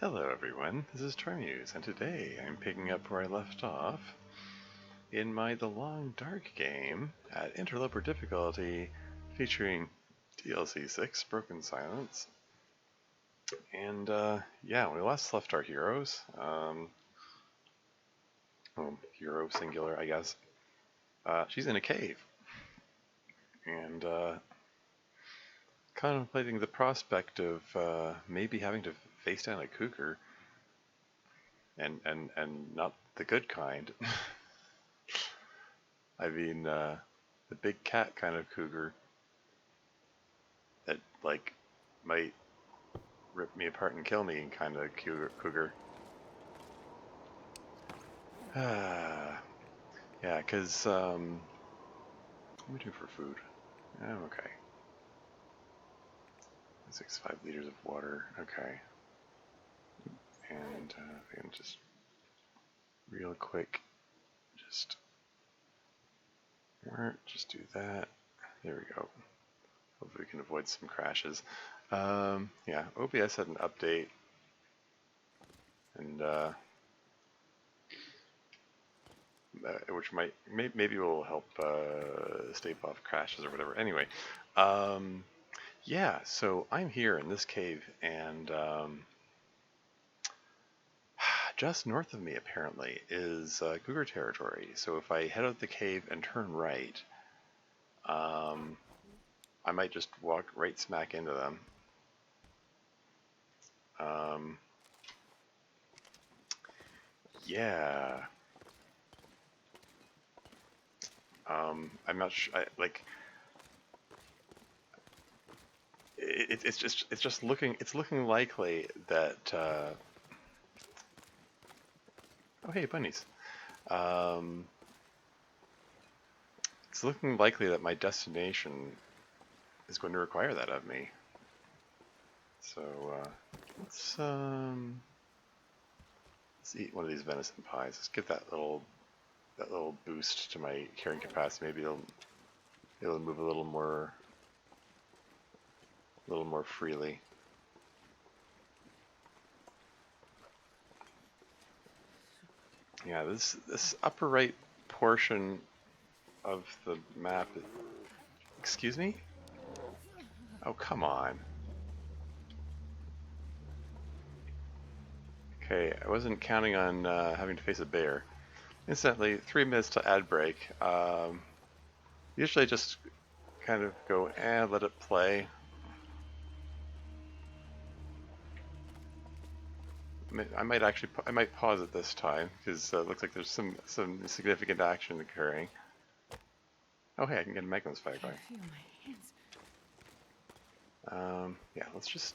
Hello everyone, this is Tormuse, and today I'm picking up where I left off in my The Long Dark game at Interloper difficulty featuring DLC 6, Broken Silence. And yeah, when we last left our heroes, hero singular I guess, she's in a cave. And contemplating the prospect of maybe having to face down a cougar, and not the good kind. I mean, the big cat kind of cougar that, like, might rip me apart and kill me kind of cougar. Yeah, because, what do we do for food? Oh, okay. 5 liters of water, okay. And just real quick, just do that. There we go. Hopefully we can avoid some crashes. Yeah, OBS had an update, and which maybe will help stave off crashes or whatever. Anyway, yeah, so I'm here in this cave, and just north of me apparently is cougar territory. So if I head out the cave and turn right, I might just walk right smack into them. Yeah. I'm not sure. It's looking likely that. Oh hey, bunnies. It's looking likely that my destination is going to require that of me. So let's eat one of these venison pies. Let's give that little boost to my carrying capacity. Maybe it'll move a little more freely. Yeah, this upper right portion of the map. Excuse me? Oh, come on. Okay, I wasn't counting on having to face a bear. Incidentally, 3 minutes to ad break. Usually I just kind of go, let it play. I might pause it this time, because it looks like there's some significant action occurring. Oh hey, I can get a Magnum's fire going. Yeah, let's just...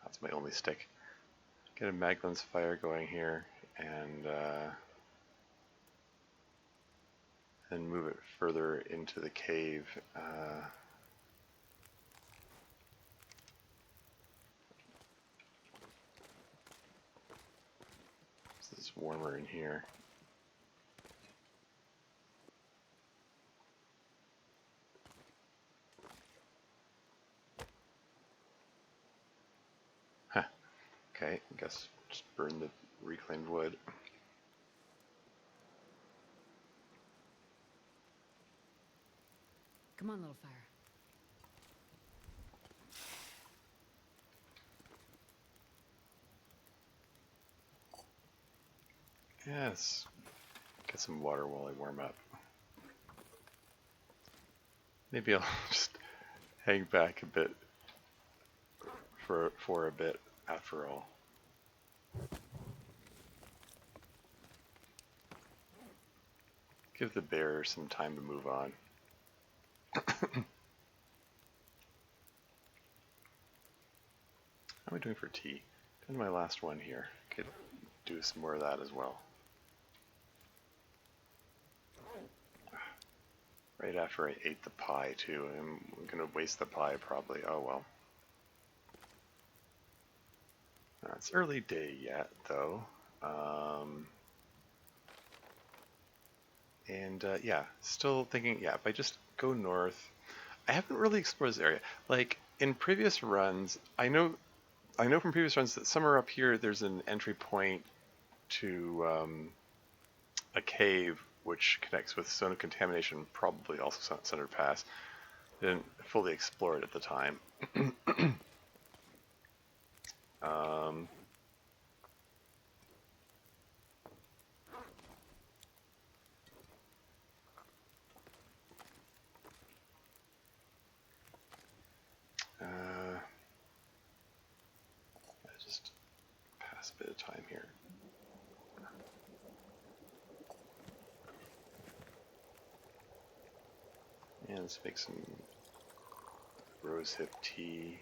That's my only stick. Get a Magnum's fire going here, and then move it further into the cave. This is warmer in here. Huh. Okay, I guess just burn the reclaimed wood. Come on, little fire. Yes. Get some water while I warm up. Maybe I'll just hang back a bit for a bit after all. Give the bear some time to move on. How am I doing for tea? Done my last one here. Could do some more of that as well. Right after I ate the pie too. I'm gonna waste the pie probably. Oh well. It's early day yet though. And yeah, still thinking, yeah, if I just go north, I haven't really explored this area. Like, in previous runs, I know from previous runs that somewhere up here there's an entry point to a cave which connects with zone of contamination, probably also Centered Pass. Didn't fully explore it at the time. um, I just pass a bit of time here. And let's make some rosehip tea.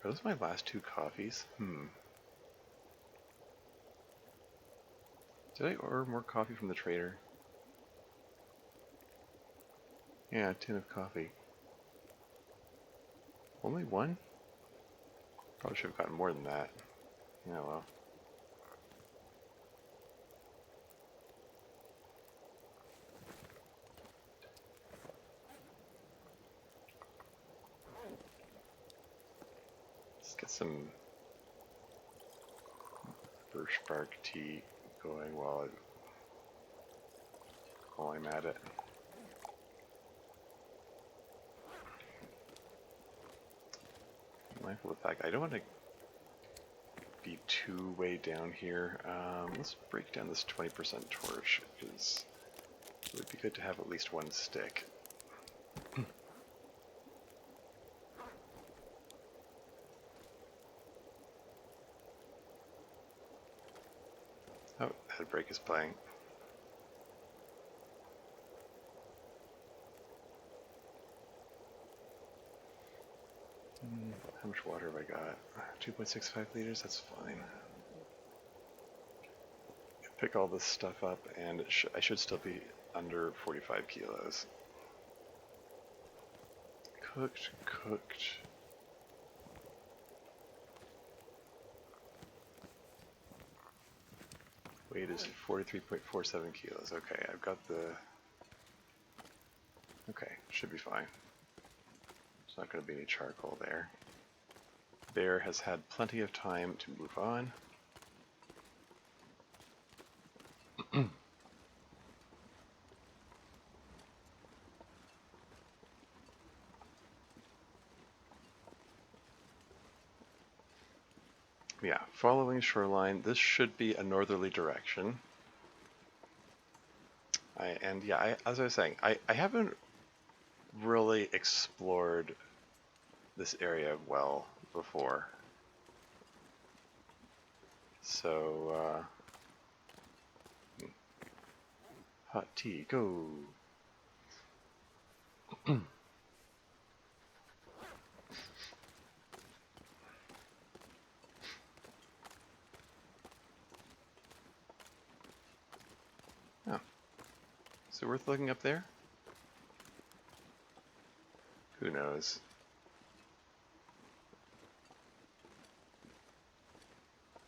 Are those my last 2 coffees? Did I order more coffee from the trader? Yeah, a tin of coffee. Only 1? Probably should have gotten more than that. Yeah, well. Let's get some birch bark tea going while I'm at it. Mindful of the fact I don't want to be too way down here. Let's break down this 20% torch, because it would be good to have at least 1 stick. Oh, Headbreak is playing. How much water have I got? 2.65 liters, that's fine. Pick all this stuff up, and I should still be under 45 kilos. Cooked. Weight is 43.47 kilos. Okay, I've got the... Okay, should be fine. There's not going to be any charcoal there. Bear has had plenty of time to move on. Yeah, following shoreline, this should be a northerly direction. As I was saying, I haven't really explored this area well before. So, hot tea, go! Oh. Is it worth looking up there? Who knows?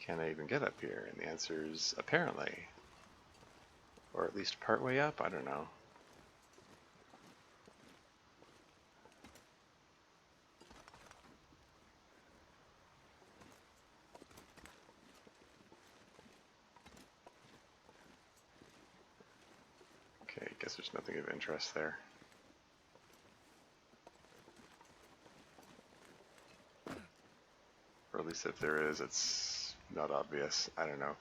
Can I even get up here? And the answer is apparently. Or at least part way up? I don't know. Okay, I guess there's nothing of interest there. Or at least if there is, it's not obvious. I don't know.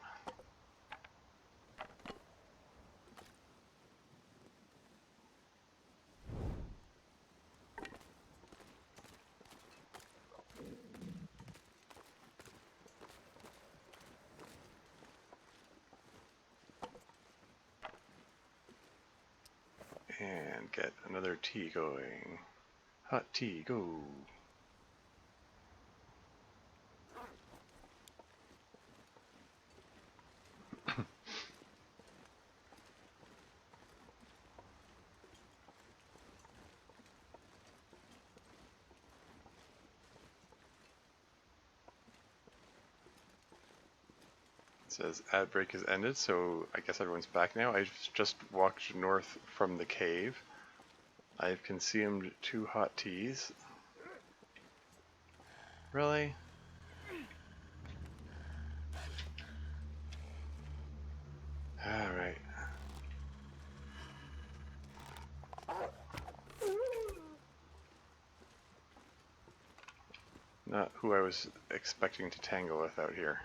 And get another tea going. Hot tea, go! says ad break has ended, so I guess everyone's back now. I just walked north from the cave. I've consumed 2 hot teas. Really? Alright. Not who I was expecting to tangle with out here.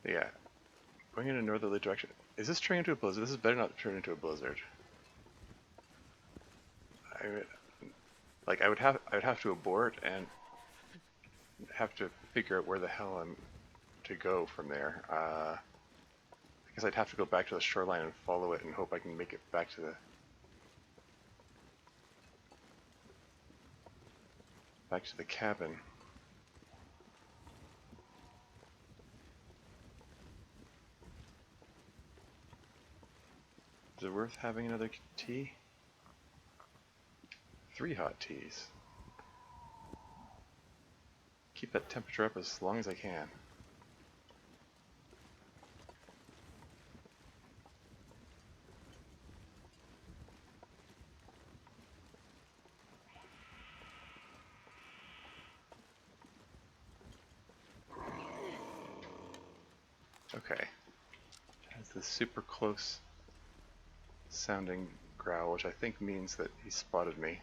Yeah. Going in a northerly direction. Is this turning into a blizzard? This is better not to turn into a blizzard. I would have to abort and have to figure out where the hell I'm to go from there. I guess I'd have to go back to the shoreline and follow it and hope I can make it back to the cabin. Is it worth having another tea? 3 hot teas. Keep that temperature up as long as I can. Okay. Has this super close sounding growl, which I think means that he spotted me.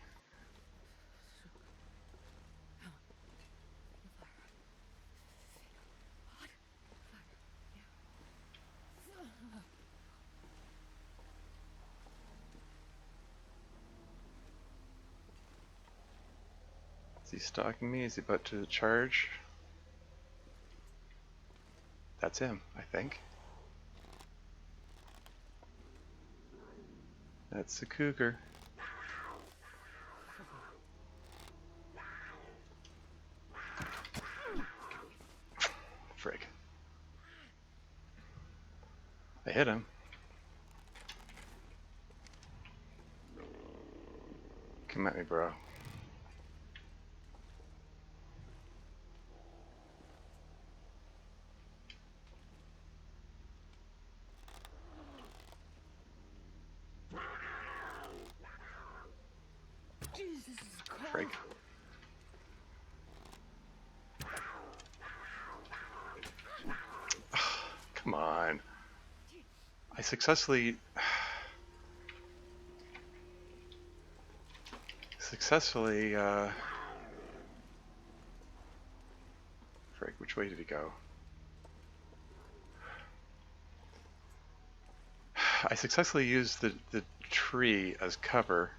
Is he stalking me? Is he about to charge? That's him, I think. That's the cougar. Frig. I hit him. Come at me, bro. Frig. Come on. I successfully Frig, which way did he go? I successfully used the tree as cover.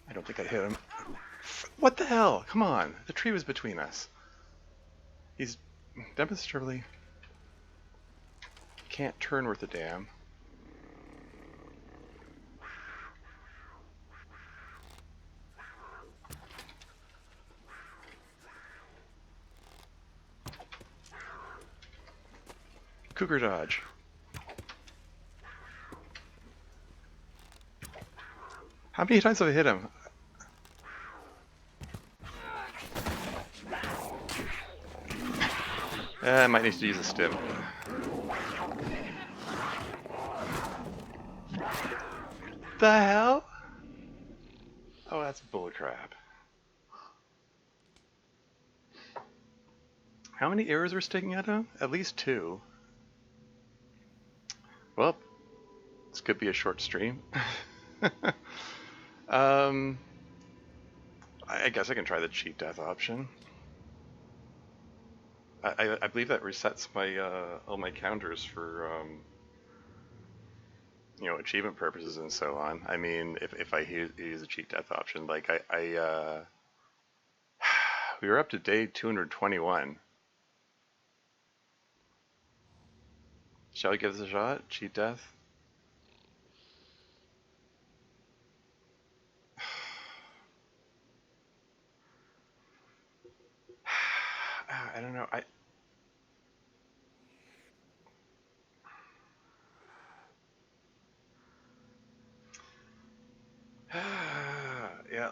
I don't think I hit him. What the hell? Come on. The tree was between us. He's demonstrably can't turn worth a damn. Cougar dodge. How many times have I hit him? I might need to use a stim. The hell? Oh, that's bullcrap. How many arrows were sticking at him? At least 2. Well, this could be a short stream. I guess I can try the cheat death option. I believe that resets my all my counters for you know, achievement purposes and so on. I mean, if I use a cheat death option, like we were up to day 221. Shall we give this a shot? Cheat death? I don't know. Yeah,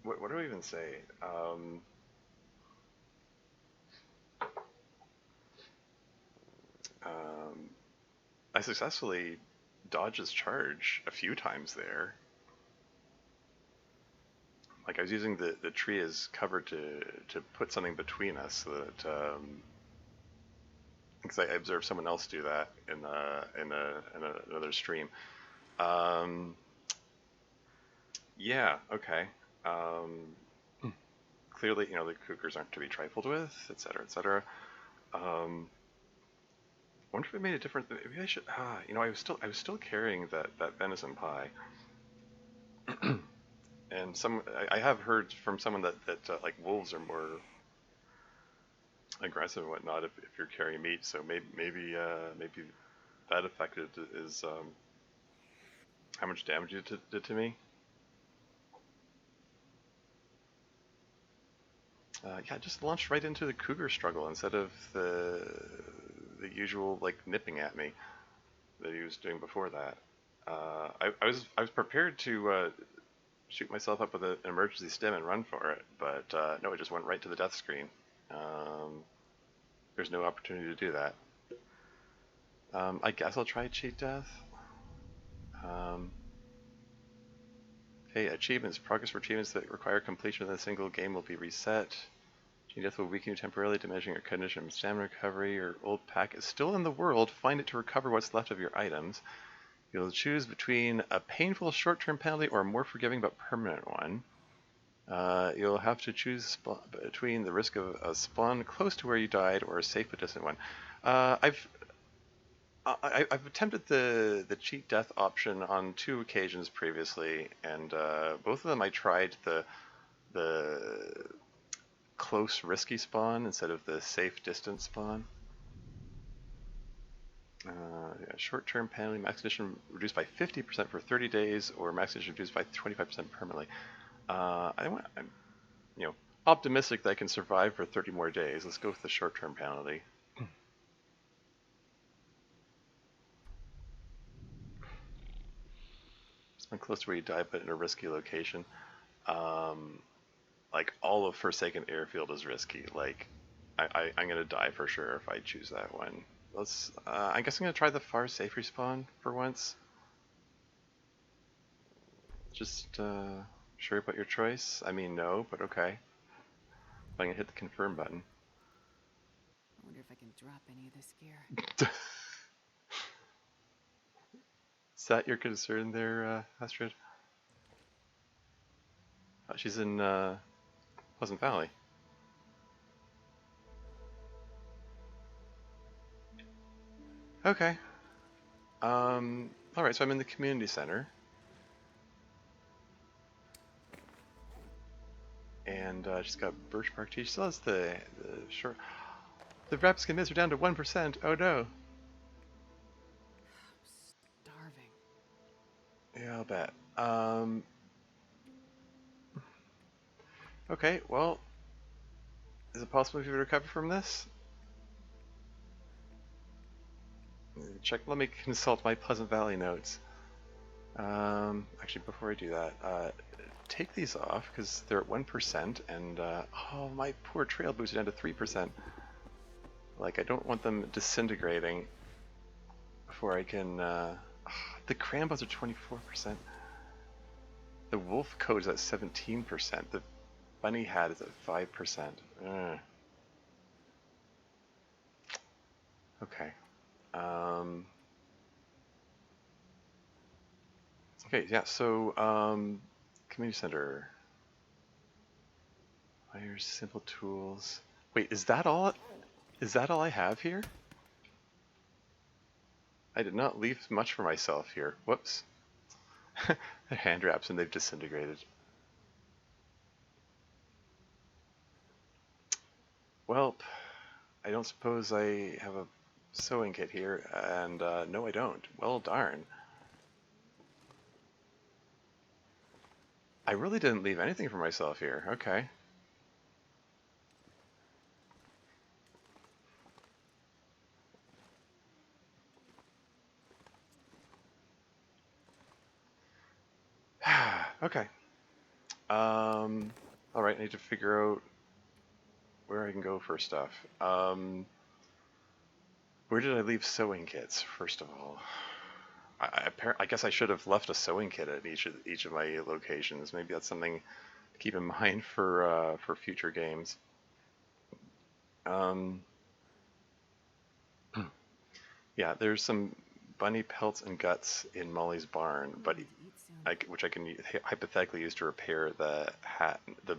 what do I even say? Um, I successfully dodged his charge a few times there. Like I was using the tree as cover to put something between us, so that because I observed someone else do that in another stream. Um, yeah, okay. Um, Clearly, the cougars aren't to be trifled with, etc., etc. I wonder if it made a difference. Maybe I should. I was still carrying that venison pie, and I have heard from someone that like wolves are more aggressive and whatnot if you're carrying meat. So maybe that affected is how much damage it did to me. Yeah, just launched right into the cougar struggle instead of the usual like nipping at me that he was doing before that. I was prepared to shoot myself up with an emergency stim and run for it, but no, it just went right to the death screen. Um, there's no opportunity to do that. I guess I'll try cheat death. Um, okay, achievements. Progress for achievements that require completion of a single game will be reset. Cheat death will weaken you temporarily, diminishing your condition of stamina recovery. Your old pack is still in the world. Find it to recover what's left of your items. You'll choose between a painful short-term penalty or a more forgiving but permanent one. You'll have to choose between the risk of a spawn close to where you died or a safe but distant one. Uh, I've I've attempted the cheat death option on 2 occasions previously, and both of them I tried the close risky spawn instead of the safe distant spawn. Yeah, short-term penalty, max condition reduced by 50% for 30 days, or max condition reduced by 25% permanently. I'm optimistic that I can survive for 30 more days. Let's go with the short-term penalty. I'm close to where you die, but in a risky location. Um, like all of Forsaken Airfield is risky. Like I'm gonna die for sure if I choose that one. Let's. I guess I'm gonna try the far safe respawn for once. Just sure about your choice. I mean, no, but okay. I'm gonna hit the confirm button. I wonder if I can drop any of this gear. Is that your concern there, Astrid? She's in Pleasant Valley. Okay. Alright, so I'm in the community center. And she's got Birch Bark tea. She still has the short. The Rapskin mids are down to 1%. Oh no. I'm starving. Yeah, I'll bet. Okay, well, is it possible for you to recover from this? Check. Let me consult my Pleasant Valley notes. Actually, before I do that, take these off because they're at 1%, and oh, my poor trail boots are down to 3%. Like, I don't want them disintegrating before I can. The crambos are 24%. The wolf coat is at 17%. The bunny hat is at 5%. Okay. Okay, yeah, so, community center. Fires, simple tools. Wait, is that all? Is that all I have here? I did not leave much for myself here. Whoops. They're hand wraps and they've disintegrated. Well, I don't suppose I have a sewing kit here, and no I don't. Well darn. I really didn't leave anything for myself here. Okay. Okay. All right. I need to figure out where I can go for stuff. Where did I leave sewing kits? First of all, I guess I should have left a sewing kit at each of my locations. Maybe that's something to keep in mind for future games. Um, yeah, there's some bunny pelts and guts in Molly's barn, I'm but ready to eat soon. which I can hypothetically use to repair the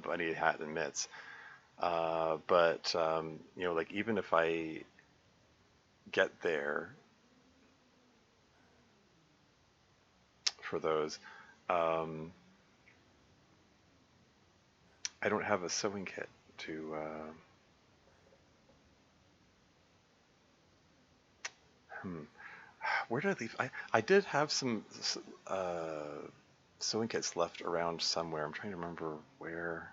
bunny hat and mitts. But you know, like even if I get there for those, um, I don't have a sewing kit to. Hmm. Where did I leave? I did have some sewing kits left around somewhere. I'm trying to remember where.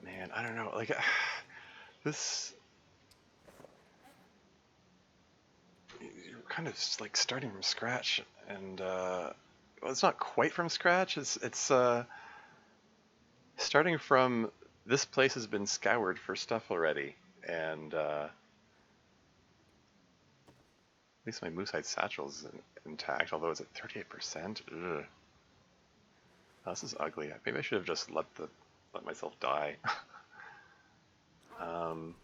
Man, I don't know. Like this, you're kind of like starting from scratch, and well, it's not quite from scratch. It's starting from this place has been scoured for stuff already, and at least my moosehide satchel is intact, although it's at 38%. Ugh. Oh, this is ugly. Maybe I should have just let myself die. um,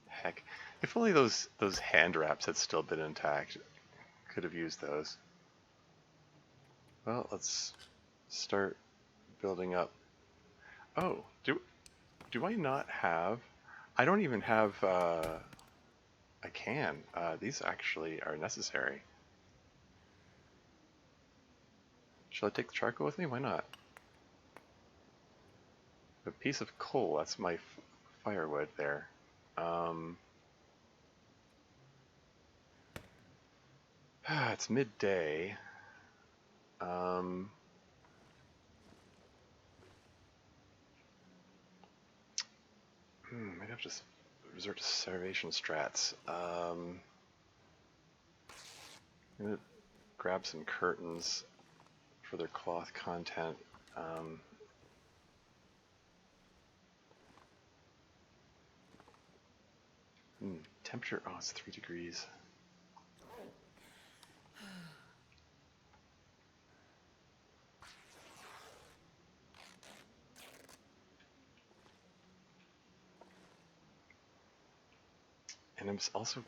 Heck, if only those hand wraps had still been intact. Could have used those. Well, let's start building up. Oh, do I not have? I don't even have a can. These actually are necessary. Shall I take the charcoal with me? Why not? A piece of coal. That's my firewood there. Um, it's midday. Um, Might have to resort to starvation strats. I'm gonna grab some curtains for their cloth content. Um, Temperature, oh, it's 3 degrees. And I'm also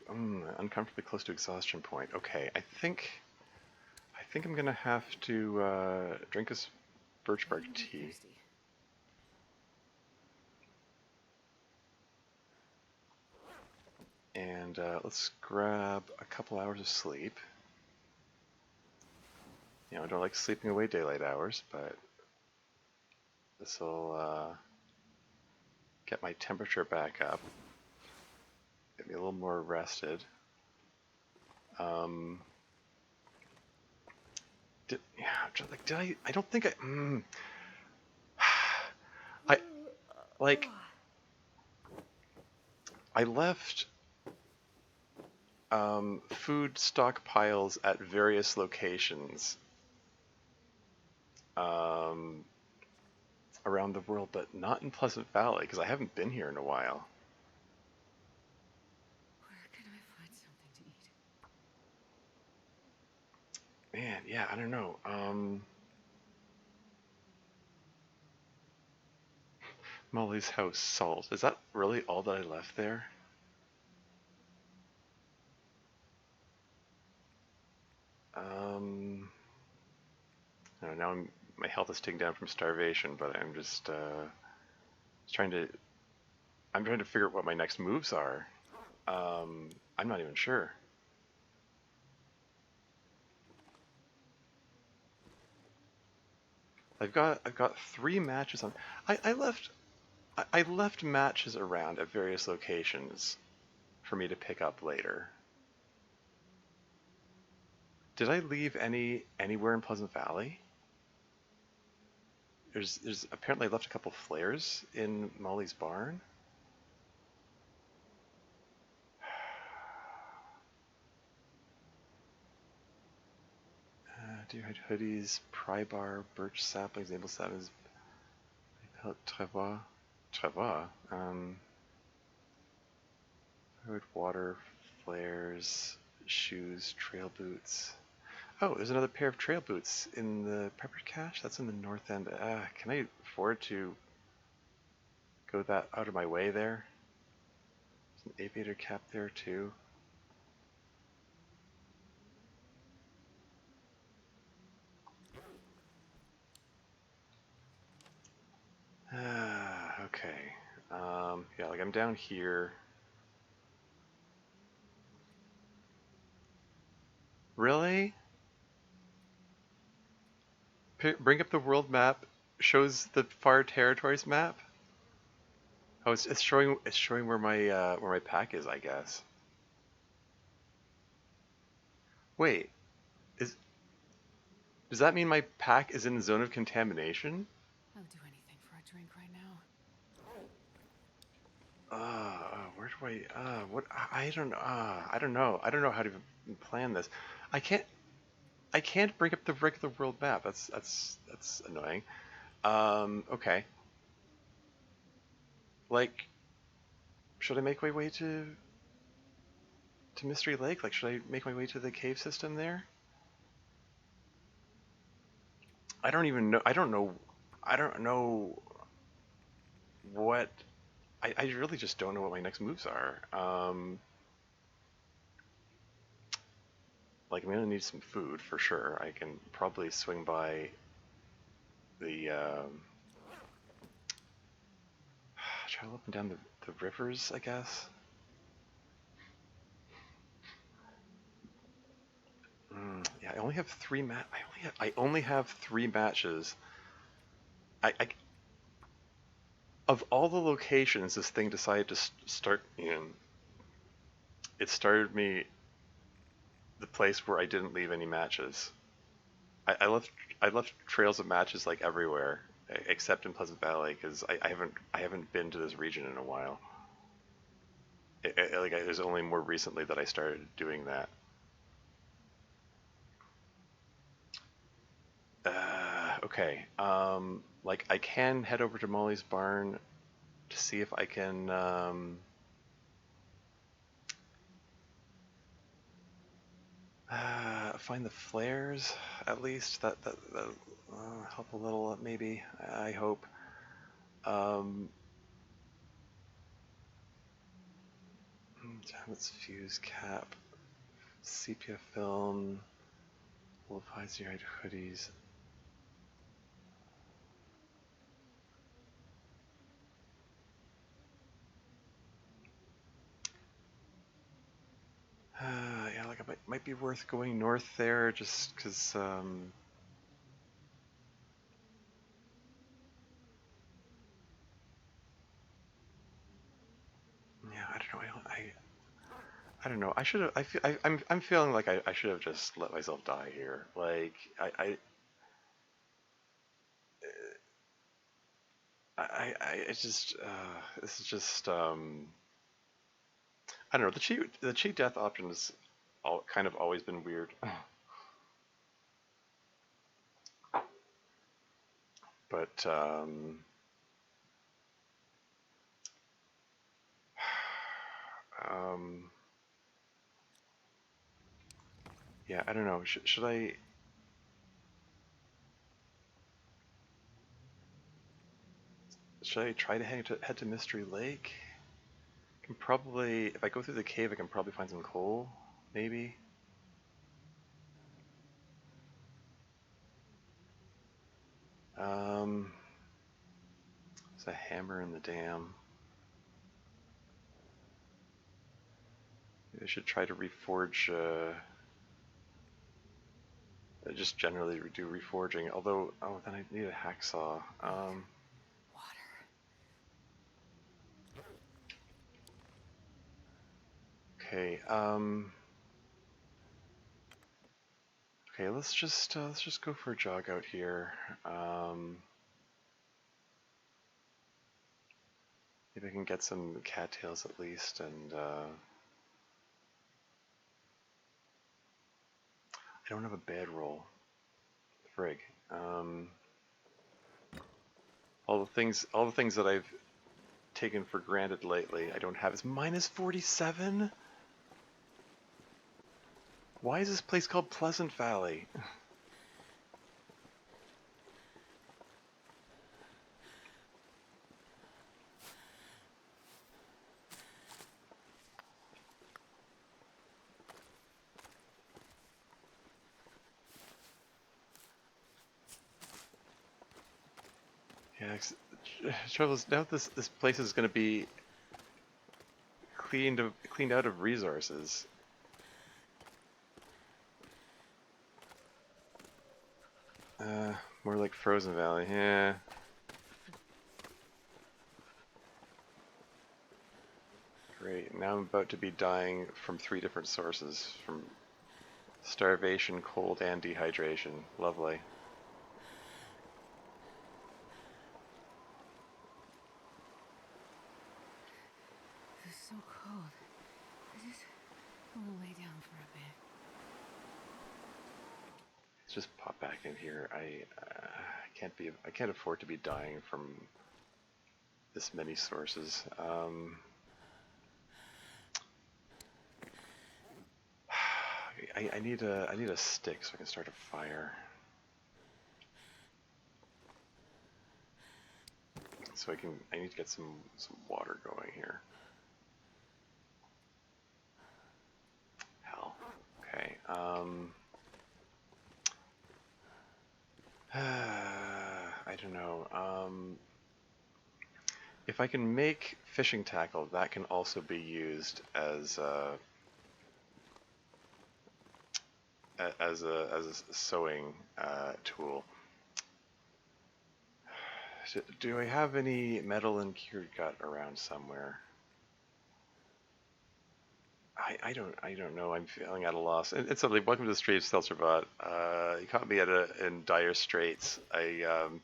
uncomfortably close to exhaustion point. Okay, I think I'm gonna have to drink this birch bark I'm tea. thirsty. And let's grab a couple hours of sleep. You know, I don't like sleeping away daylight hours, but this will get my temperature back up, get me a little more rested. Um, did I? I don't think I. I like. I left food stockpiles at various locations um, around the world, but not in Pleasant Valley because I haven't been here in a while. Where can I find something to eat? Man, yeah, I don't know. Molly's house salt. Is that really all that I left there? Um, I don't know, now my health is taken down from starvation, but I'm just trying to. I'm trying to figure out what my next moves are. I'm not even sure. I've got 3 matches on. I left I left matches around at various locations for me to pick up later. Did I leave anywhere in Pleasant Valley? There's apparently I left a couple flares in Molly's barn. deerhide hoodies, pry bar, birch saplings, maple saplings, pellet travois. Travois? Water, flares, shoes, trail boots. Oh, there's another pair of trail boots in the prepper cache. That's in the north end. Can I afford to go that out of my way there? There's an aviator cap there too. Okay. Yeah, like I'm down here. Really? Bring up the world map. Shows the far territories map. Oh, it's showing where my pack is, I guess. Wait, is does that mean my pack is in the zone of contamination? I'll do anything for a drink right now. Where do what? I don't know. I don't know. I don't know how to even plan this. I can't. I can't bring up the regular world map. That's annoying. Okay. Like, should I make my way to Mystery Lake? Like, should I make my way to the cave system there? I don't even know. I don't know. I don't know what. I really just don't know what my next moves are. Like, I'm gonna need some food for sure. I can probably swing by the travel up and down the rivers, I guess. Yeah, I only have three I only have three matches. I of all the locations this thing decided to start in, it started me the place where I didn't leave any matches. I left trails of matches like everywhere except in Pleasant Valley because I haven't been to this region in a while. There's only more recently that I started doing that. Okay. Like I can head over to Molly's barn to see if I can find the flares at least. That help a little maybe. I hope. Let's fuse cap, sepia film, wolf hides, deer hide hoodies. Yeah, like it might be worth going north there just because. Yeah, I don't know. I don't know. I should have. I'm feeling like I should have just let myself die here. Like it's just this is just I don't know. The cheat death option has kind of always been weird. But um, yeah, I don't know. Should I? Should I try to head to Mystery Lake? I can probably, if I go through the cave, I can probably find some coal, maybe. Um, there's a hammer in the dam. Maybe I should try to reforge. Just generally do reforging. Although, oh, then I need a hacksaw. Water. Okay. Okay. Let's just go for a jog out here. Maybe I can get some cattails at least, and I don't have a bedroll. frig? All the things that I've taken for granted lately, I don't have. It's minus 47? Why is this place called Pleasant Valley? Yeah, trouble is now this place is going to be cleaned out of resources. More like Frozen Valley, yeah. Great, now I'm about to be dying from 3 different sources, from starvation, cold, and dehydration. Lovely. This is so cold. I just want to lay down for a bit. Let's just pop back in here. I can't afford to be dying from this many sources. I need a stick so I can start a fire. So I need to get some water going here. Hell. Okay. I don't know. If I can make fishing tackle, that can also be used as a sewing tool. Do I have any metal and cured gut around somewhere? I don't know. I'm feeling at a loss. And suddenly, welcome to the street of Seltzerbot. You caught me in dire straits. I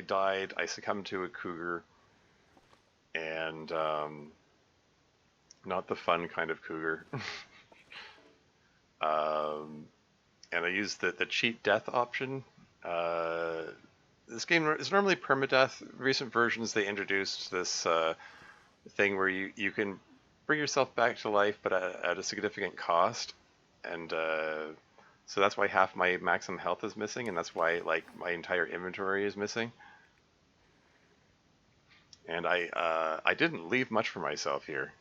died. I succumbed to a cougar, and not the fun kind of cougar. And I used the cheat death option. This game is normally permadeath. Recent versions they introduced this thing where you can bring yourself back to life, but at a significant cost, and so that's why half my maximum health is missing, and that's why like my entire inventory is missing. And I didn't leave much for myself here.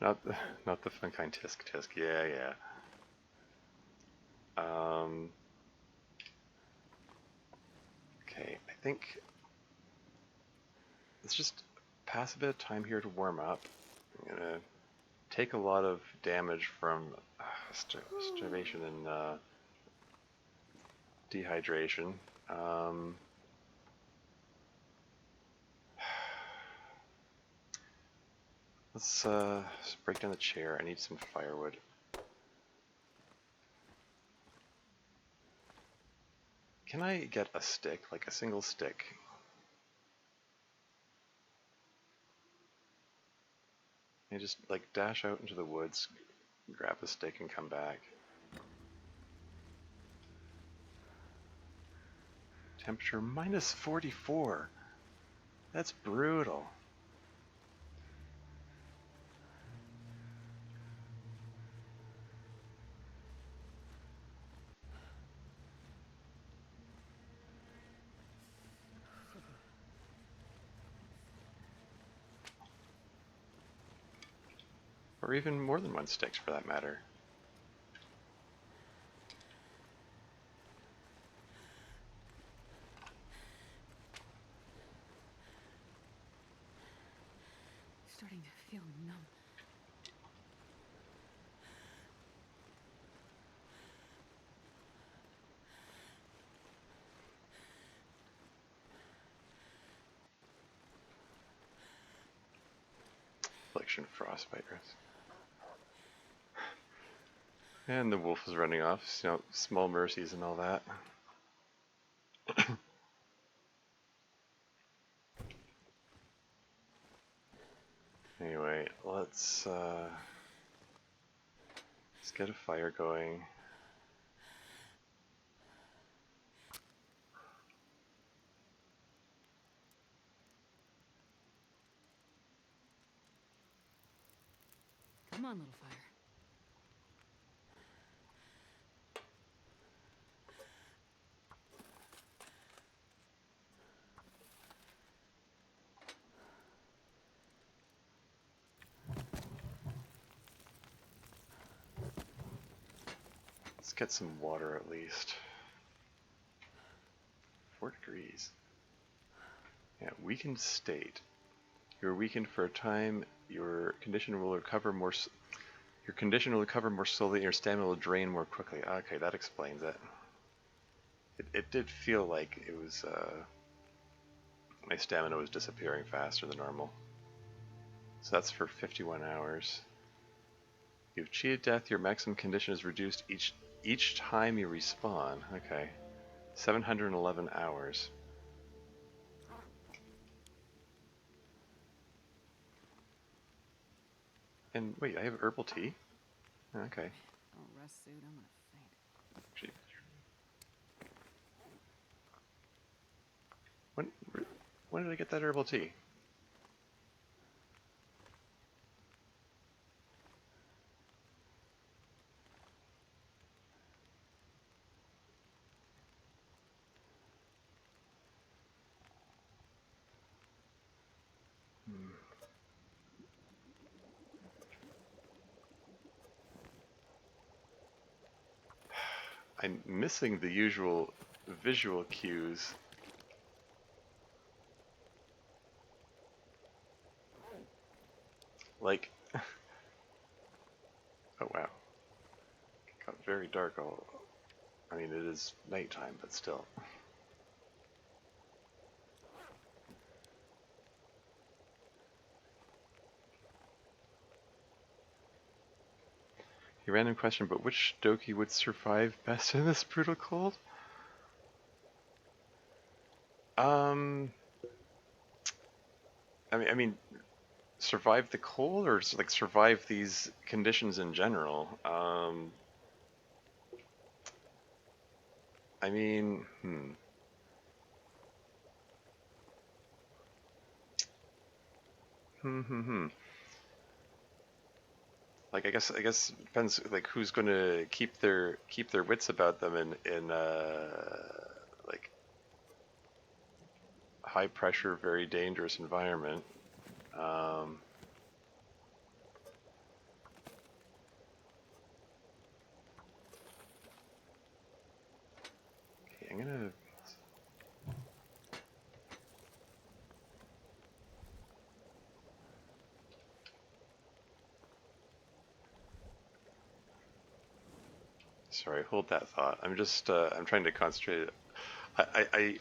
Not the fun kind. Tisk. Yeah. Okay, I think let's just pass a bit of time here to warm up. I'm gonna take a lot of damage from starvation and dehydration. Let's break down the chair. I need some firewood. Can I get a stick, like a single stick? I just like dash out into the woods, grab a stick, and come back. Temperature minus 44. That's brutal. Or even more than 1 stick for that matter. Starting to feel numb. Affliction, frostbite. And the wolf is running off, you know, small mercies and all that. Anyway, let's get a fire going. on, little fire. Let's get some water at least. 4 degrees. Yeah, weakened state. You're weakened for a time. Your condition will recover more. Your condition will recover more slowly. And your stamina will drain more quickly. Okay, that explains it. It did feel like it was. My stamina was disappearing faster than normal. So that's for 51 hours. You've cheated death. Your maximum condition is reduced each time you respawn. Okay, 711 hours. And wait, I have herbal tea? Okay. Oh, rest suit, I'm gonna faint. Actually, when did I get that herbal tea? I'm missing the usual visual cues. Like, oh wow, it got very dark. I mean, it is nighttime, but still. A random question, but which Doki would survive best in this brutal cold? Um, I mean, survive the cold, or like survive these conditions in general? I mean, hmm. Like I guess it depends like who's going to keep their wits about them in like high pressure, very dangerous environment. Um, okay, I'm gonna. Sorry, hold that thought. I'm trying to concentrate. I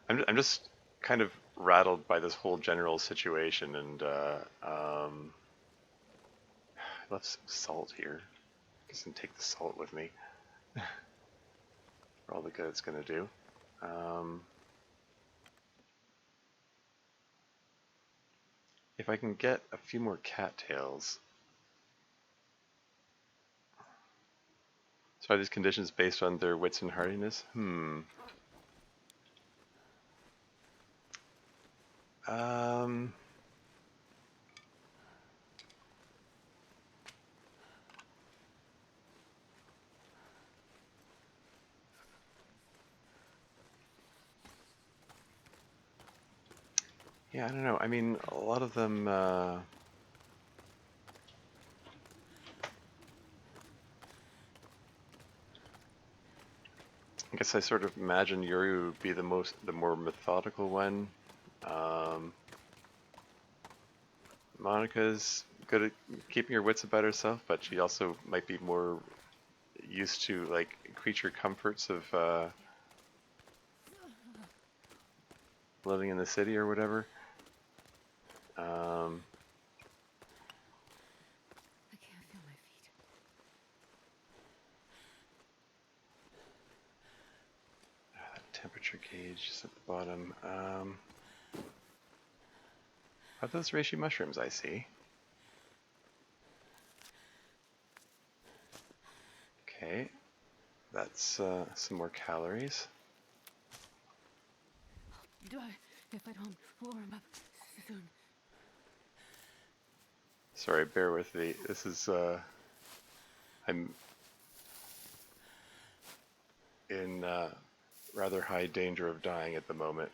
I'm just kind of rattled by this whole general situation, and I left some salt here. I guess I can take the salt with me for all the good it's gonna do. Um, if I can get a few more cattails. So are these conditions based on their wits and hardiness? Um, yeah, I don't know. I mean, a lot of them, I guess I sort of imagine Yuri would be the more methodical one. Um, Monica's good at keeping her wits about herself, but she also might be more used to like creature comforts of living in the city or whatever. I can't feel my feet. Temperature gauge is at the bottom. Are those reishi mushrooms I see? Okay, that's some more calories. Do I? If I don't warm up soon. Sorry, bear with me. This is, I'm in rather high danger of dying at the moment.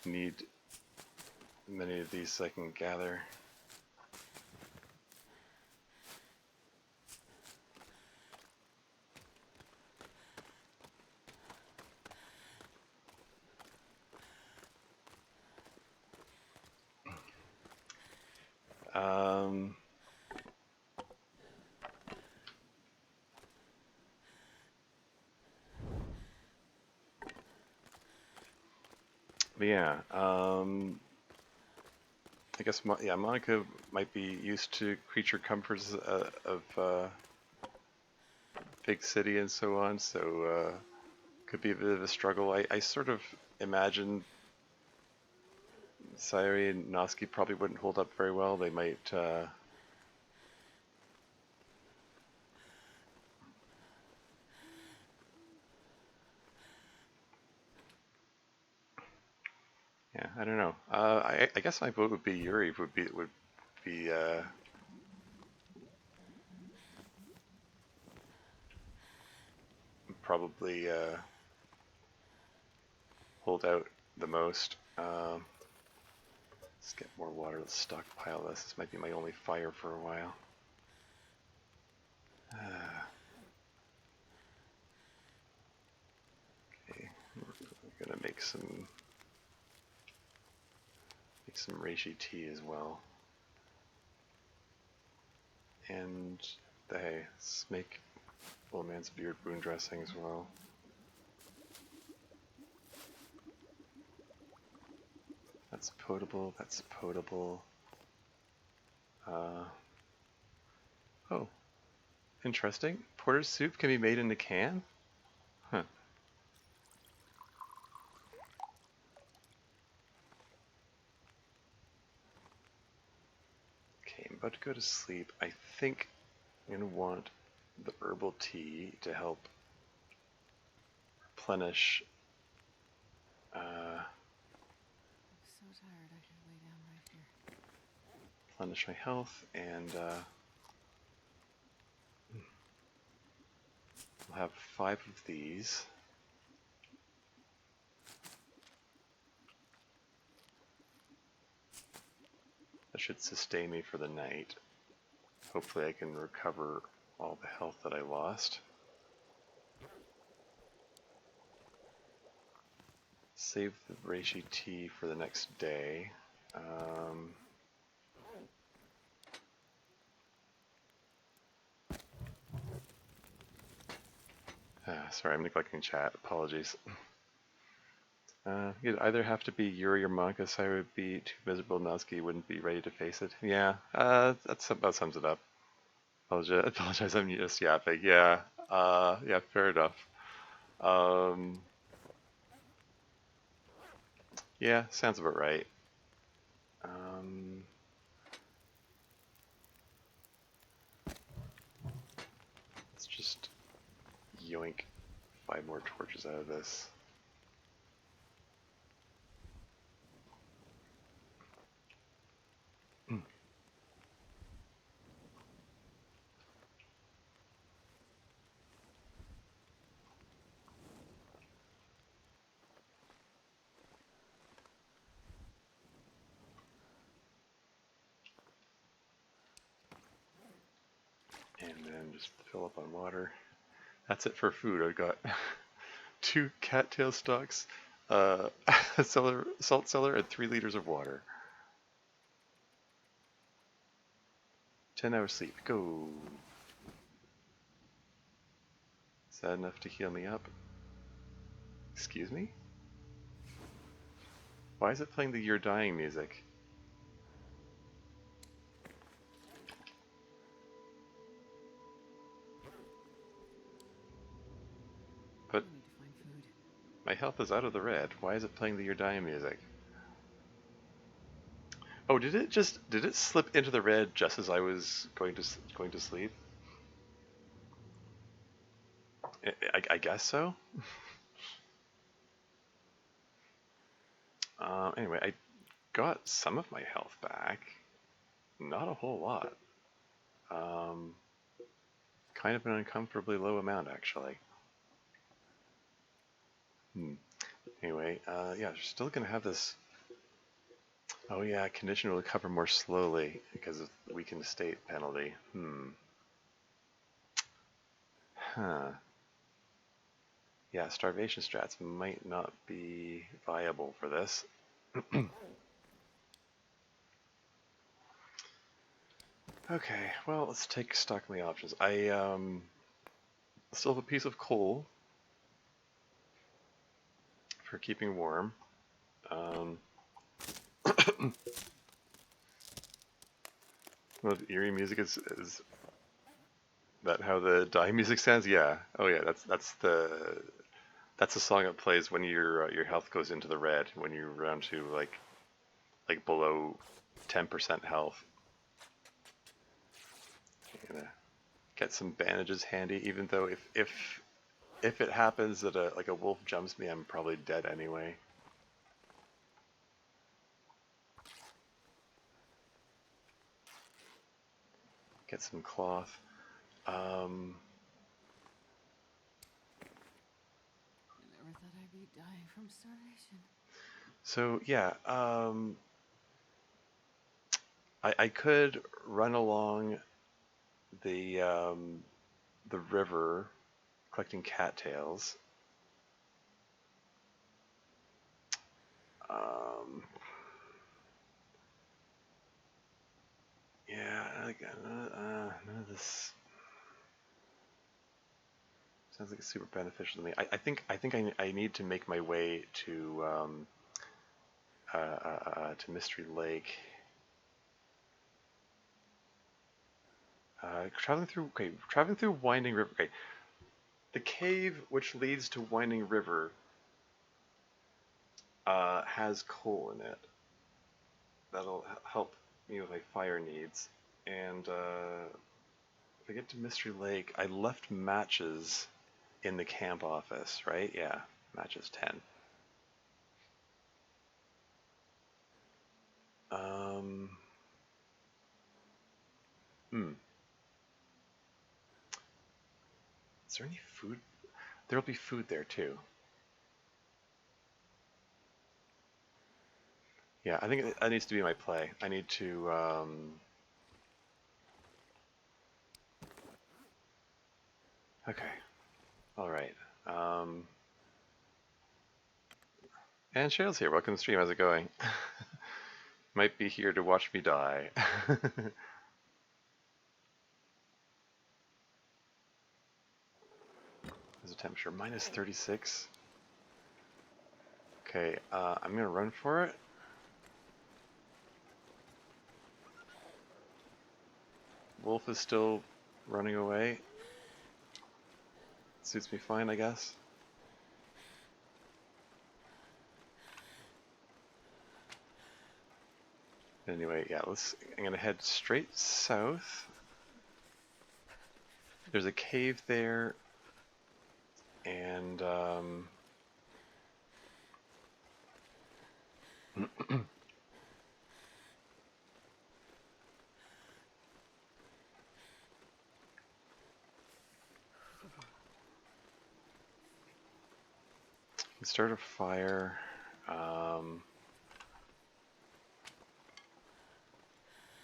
Need many of these so I can gather. Um, but yeah, I guess yeah, Monica might be used to creature comforts of big city and so on, so could be a bit of a struggle. I sort of imagine Sayori and Noski probably wouldn't hold up very well. They might, yeah, I don't know. I guess my vote would be Yuri. Would be probably hold out the most. Let's get more water. Let's stockpile this. This might be my only fire for a while. Okay, we're gonna make some reishi tea as well, and hey, let's make old man's beard wound dressing as well. That's potable. That's potable. Oh, interesting. Porter's soup can be made in a can? Huh. Okay, I'm about to go to sleep. I think I'm going to want the herbal tea to help replenish So tired I could lay down right here. replenish my health, and I'll have 5 of these. That should sustain me for the night. Hopefully I can recover all the health that I lost. Save the reishi tea for the next day. Sorry, I'm neglecting chat. Apologies. You'd either have to be Yuri or Monica, so I would be too miserable. Natsuki wouldn't be ready to face it. Yeah, that sums it up. Apologize, I'm just yapping. Yeah, yeah, fair enough. Um, yeah, sounds about right. Um, let's just yoink 5 more torches out of this. And then just fill up on water. That's it for food. I've got 2 cattail stalks, a salt cellar, and 3 liters of water. 10 hours sleep. Go. Is that enough to heal me up? Excuse me? Why is it playing the You're Dying music? But I need to find food. my health is out of the red. Why is it playing the You're Dying music? Oh, did it slip into the red just as I was going to sleep? I guess so. Anyway, I got some of my health back. Not a whole lot. Um, kind of an uncomfortably low amount, actually. Anyway, yeah, we're still gonna have this. Oh yeah, condition will recover more slowly because of the weakened state penalty. Huh. Yeah, starvation strats might not be viable for this. Okay, well, let's take stock of the options. I still have a piece of coal for keeping warm. Well, eerie music is that how the die music sounds? Yeah. Oh yeah, that's the song that plays when your health goes into the red when you're around to like below 10% health. Gonna get some bandages handy, even though if it happens that a wolf jumps me, I'm probably dead anyway. Get some cloth. Never thought I'd be dying from starvation. So yeah, I could run along the river collecting cattails. Um, yeah, none of this sounds like it's super beneficial to me. I need to make my way to Mystery Lake. Traveling through Winding River. Okay, the cave which leads to Winding River has coal in it. That'll help me with my fire needs. And if I get to Mystery Lake, I left matches in the camp office, right? Yeah, matches 10. Um, hmm. Is there any food? There'll be food there too. Yeah, I think that needs to be my play. I need to. Okay. All right. And Cheryl's here. Welcome to the stream. How's it going? Might be here to watch me die. There's a temperature minus 36. Okay, I'm gonna run for it. Wolf is still running away. Suits me fine, I guess. Anyway, yeah, I'm gonna head straight south. There's a cave there, and start a fire.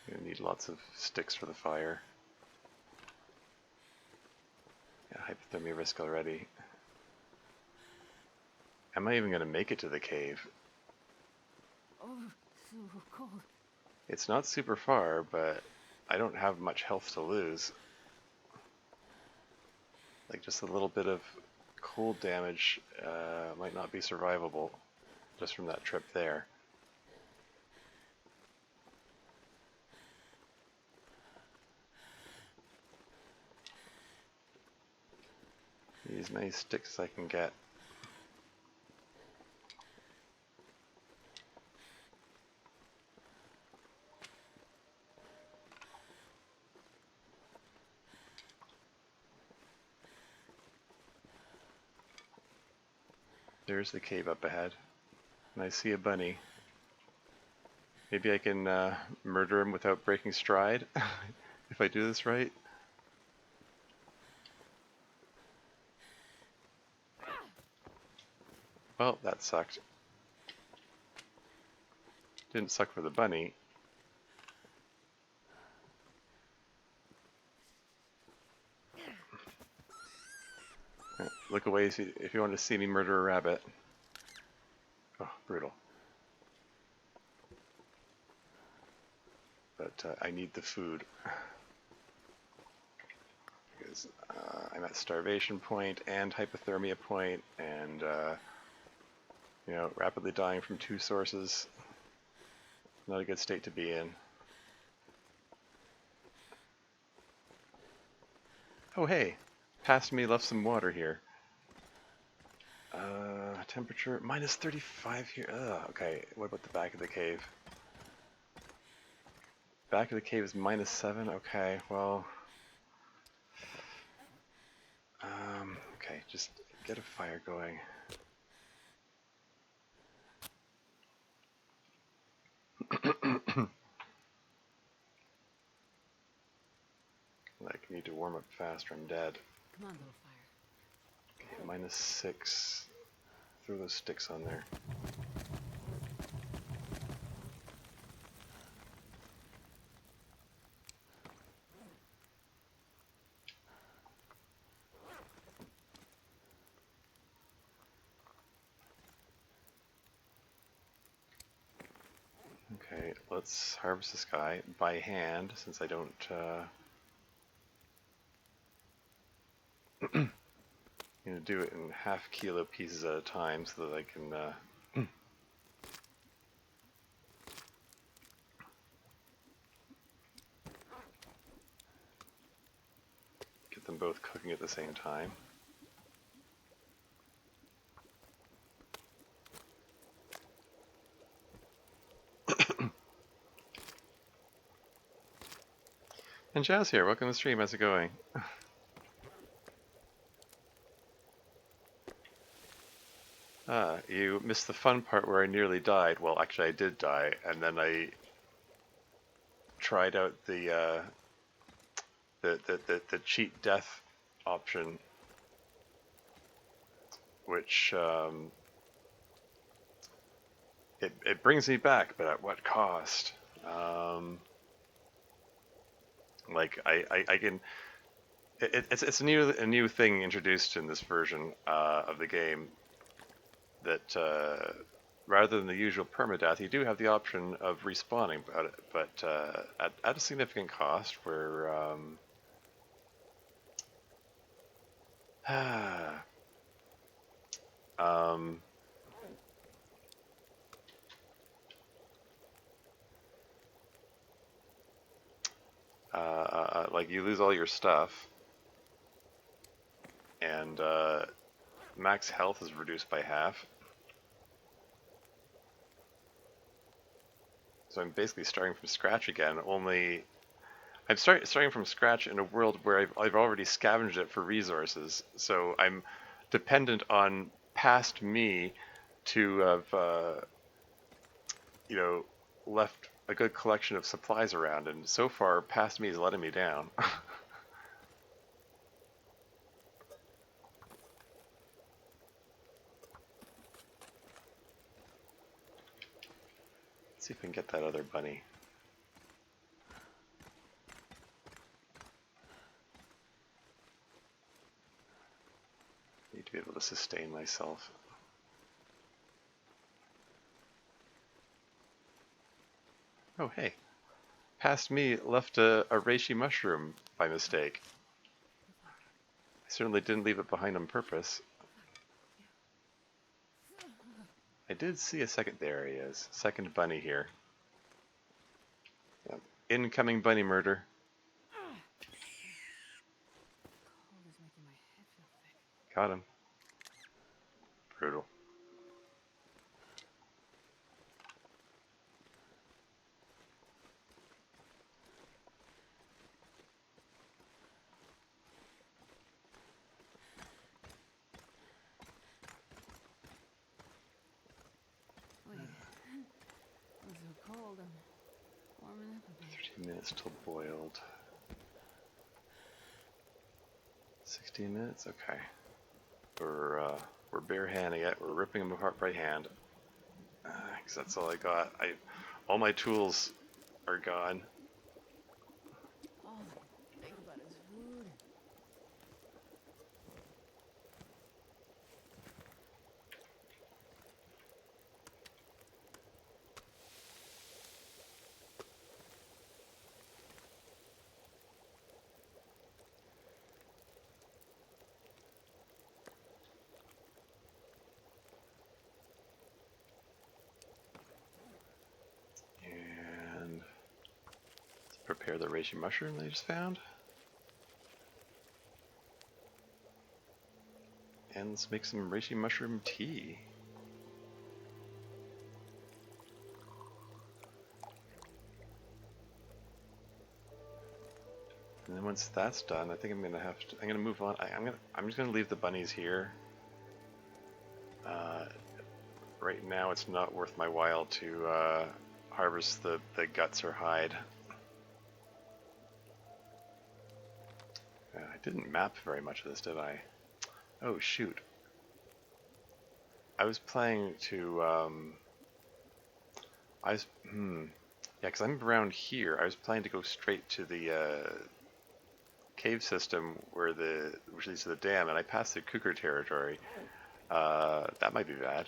You need lots of sticks for the fire. Yeah, hypothermia risk already. Am I even gonna make it to the cave? Oh, so cold. It's not super far, but I don't have much health to lose. Like just a little bit of cold damage might not be survivable just from that trip there. These nice sticks I can get. There's the cave up ahead. And I see a bunny. Maybe I can murder him without breaking stride, if I do this right. Well, that sucked. Didn't suck for the bunny. Look away if you want to see me murder a rabbit. Oh, brutal. But I need the food. Because I'm at starvation point and hypothermia point, and you know, rapidly dying from 2 sources. Not a good state to be in. Oh hey, past me left some water here. Temperature minus 35 here. Okay, what about the back of the cave? Back of the cave is minus 7. Okay, well, okay, just get a fire going. Like, need to warm up fast or I'm dead. Come on, little fire. Okay, minus 6. Throw those sticks on there. Okay, let's harvest this guy by hand since I don't you know, do it in half-kilo pieces at a time so that I can get them both cooking at the same time. And Jazz here, welcome to the stream, how's it going? You missed the fun part where I nearly died. Well, actually I did die, and then I tried out the cheat death option, which it brings me back, but at what cost? Like I can. It's a new thing introduced in this version of the game that rather than the usual permadeath, you do have the option of respawning, but at a significant cost. Where like you lose all your stuff, and max health is reduced by half. So I'm basically starting from scratch again, only I'm starting from scratch in a world where I've already scavenged it for resources, so I'm dependent on past me to have you know, left a good collection of supplies around, and so far past me is letting me down. Let's see if I can get that other bunny. Need to be able to sustain myself. Oh hey, past me left a reishi mushroom by mistake. I certainly didn't leave it behind on purpose. I did see a second, there he is, second bunny here. Yep. Incoming bunny murder. Cold is making my head feel thick. Got him. Brutal. Wait. I'm so cold. I'm warming up a bit. 13 minutes till boiled. 16 minutes? Okay. We're barehanding it. We're ripping them apart by hand. Because that's all I got. All my tools are gone. All I think about is food. And let's prepare the reishi mushroom that I just found. And let's make some reishi mushroom tea. And then once that's done, I think I'm gonna move on. I'm just gonna leave the bunnies here. Right now, it's not worth my while to harvest the guts or hide. I didn't map very much of this, did I? Oh shoot! I was planning to. Yeah, because I'm around here. I was planning to go straight to the cave system which leads to the dam, and I passed through cougar territory. That might be bad.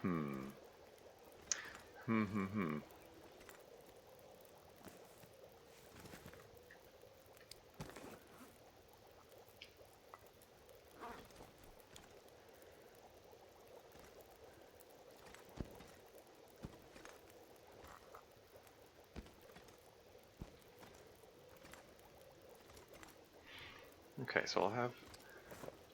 Hmm. Hmm. Okay, so I'll have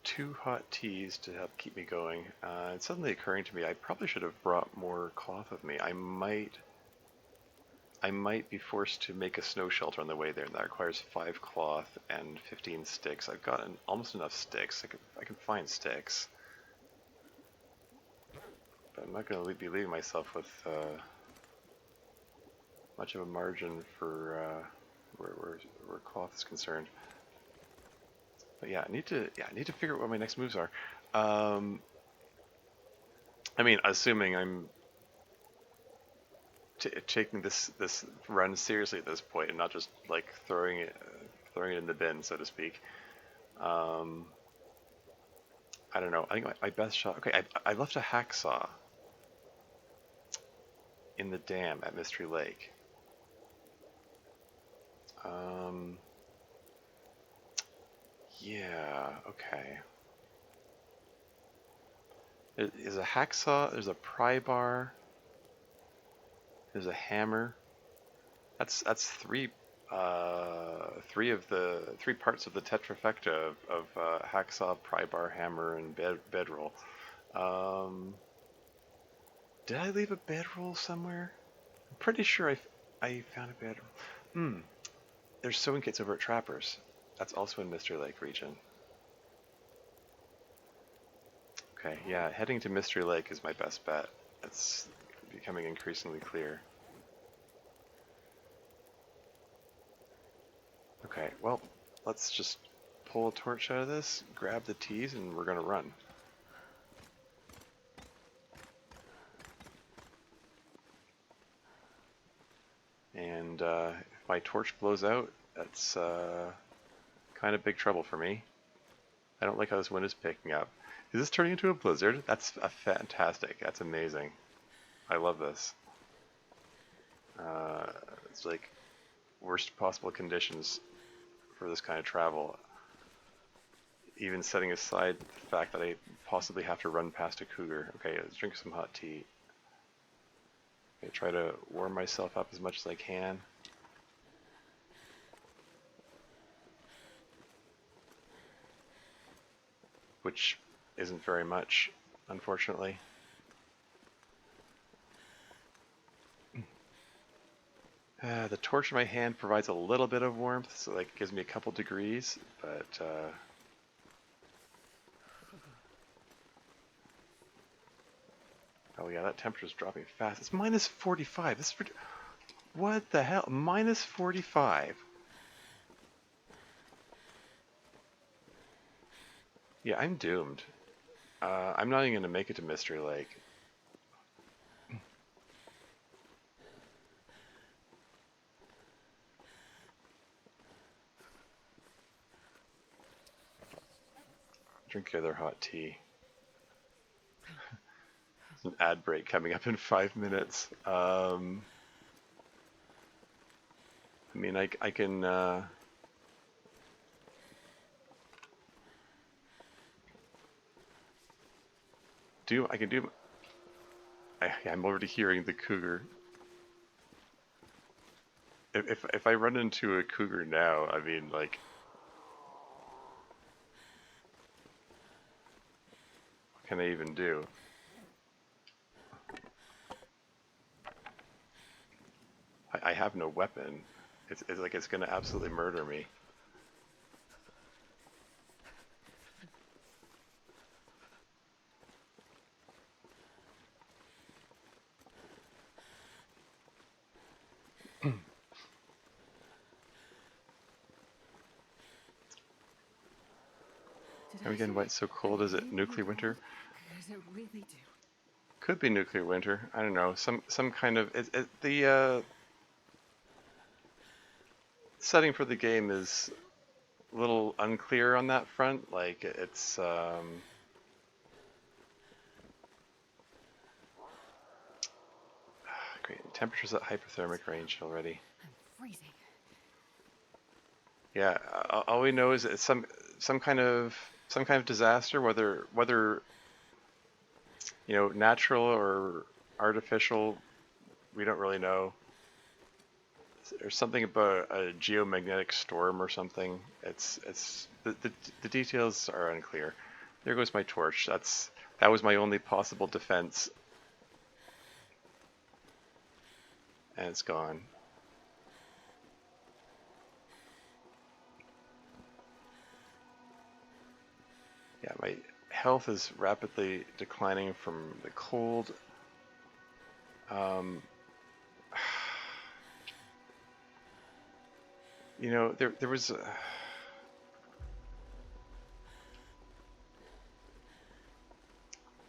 2 hot teas to help keep me going. It's suddenly occurring to me I probably should have brought more cloth with me. I might be forced to make a snow shelter on the way there, and that requires 5 cloth and 15 sticks. I've got almost enough sticks. I can find sticks, but I'm not going to be leaving myself with much of a margin for where cloth is concerned. But yeah, I need to figure out what my next moves are. I mean, assuming I'm taking this run seriously at this point and not just like throwing it in the bin, so to speak. I don't know. I think my best shot. Okay, I left a hacksaw in the dam at Mystery Lake. Yeah. Okay. There's a hacksaw. There's a pry bar. There's a hammer. That's three three parts of the tetrafecta of hacksaw, pry bar, hammer, and bedroll. Did I leave a bedroll somewhere? I'm pretty sure I found a bedroll. There's sewing kits over at Trappers. That's also in Mystery Lake region. Okay, yeah, heading to Mystery Lake is my best bet. It's becoming increasingly clear. Okay, well, let's just pull a torch out of this, grab the teas, and we're gonna run. And if my torch blows out, that's kind of big trouble for me. I don't like how this wind is picking up. Is this turning into a blizzard? That's fantastic. That's amazing. I love this. It's like worst possible conditions for this kind of travel. Even setting aside the fact that I possibly have to run past a cougar. Okay, let's drink some hot tea. Okay, try to warm myself up as much as I can. Which isn't very much, unfortunately. The torch in my hand provides a little bit of warmth, so like gives me a couple degrees, but oh yeah, that temperature's dropping fast. It's minus 45. This is what the hell? Minus 45. Yeah, I'm doomed. I'm not even gonna make it to Mystery Lake. Drink your other hot tea. There's an ad break coming up in 5 minutes. I mean, I can. I can do. I'm already hearing the cougar. If I run into a cougar now, I mean, like, what can I even do? I have no weapon. It's like it's gonna absolutely murder me. Did I'm I getting say why it's so cold. Is it nuclear winter? Does it really do? Could be nuclear winter. I don't know. Some kind of the setting for the game is a little unclear on that front. Like it's great. Temperature's at hypothermic range already. I'm freezing. Yeah, all we know is it's some kind of disaster, whether you know natural or artificial, we don't really know. There's something about a geomagnetic storm or something. It's the details are unclear. There goes my torch. That was my only possible defense, and it's gone. Yeah, my health is rapidly declining from the cold. Um, you know, there was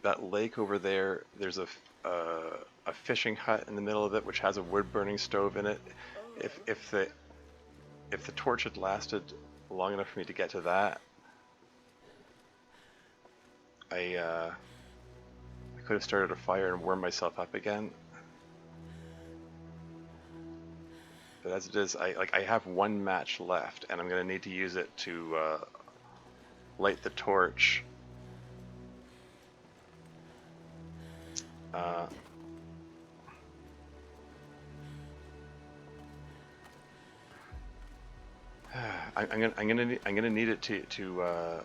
that lake over there. There's a fishing hut in the middle of it, which has a wood burning stove in it. If the torch had lasted long enough for me to get to that, I could have started a fire and warmed myself up again. But as it is, I have one match left, and I'm gonna need to use it to light the torch. Uh, I'm gonna need it to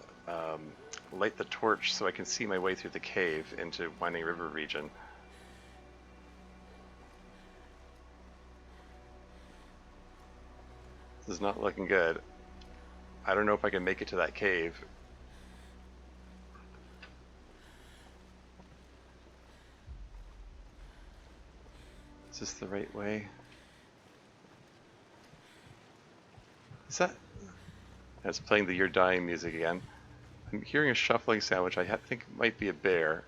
light the torch so I can see my way through the cave into Winding River region. This is not looking good. I don't know if I can make it to that cave. Is this the right way? Is that... It's playing the You're Dying music again. I'm hearing a shuffling sound, which I think might be a bear.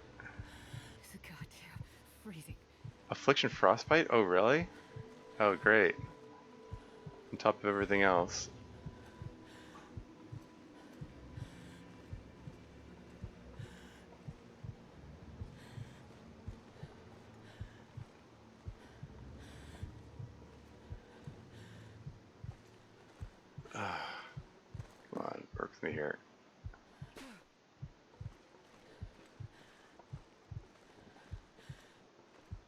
It's goddamn freezing. Affliction Frostbite? Oh, really? Oh, great. On top of everything else. Come on, work with me here.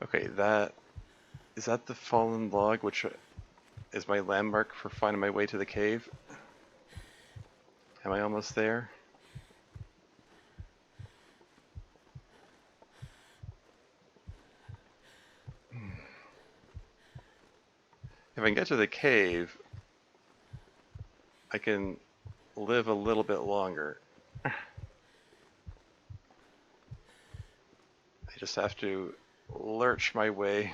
Okay, is that the fallen log, which is my landmark for finding my way to the cave? Am I almost there? If I can get to the cave, I can live a little bit longer. I just have to lurch my way.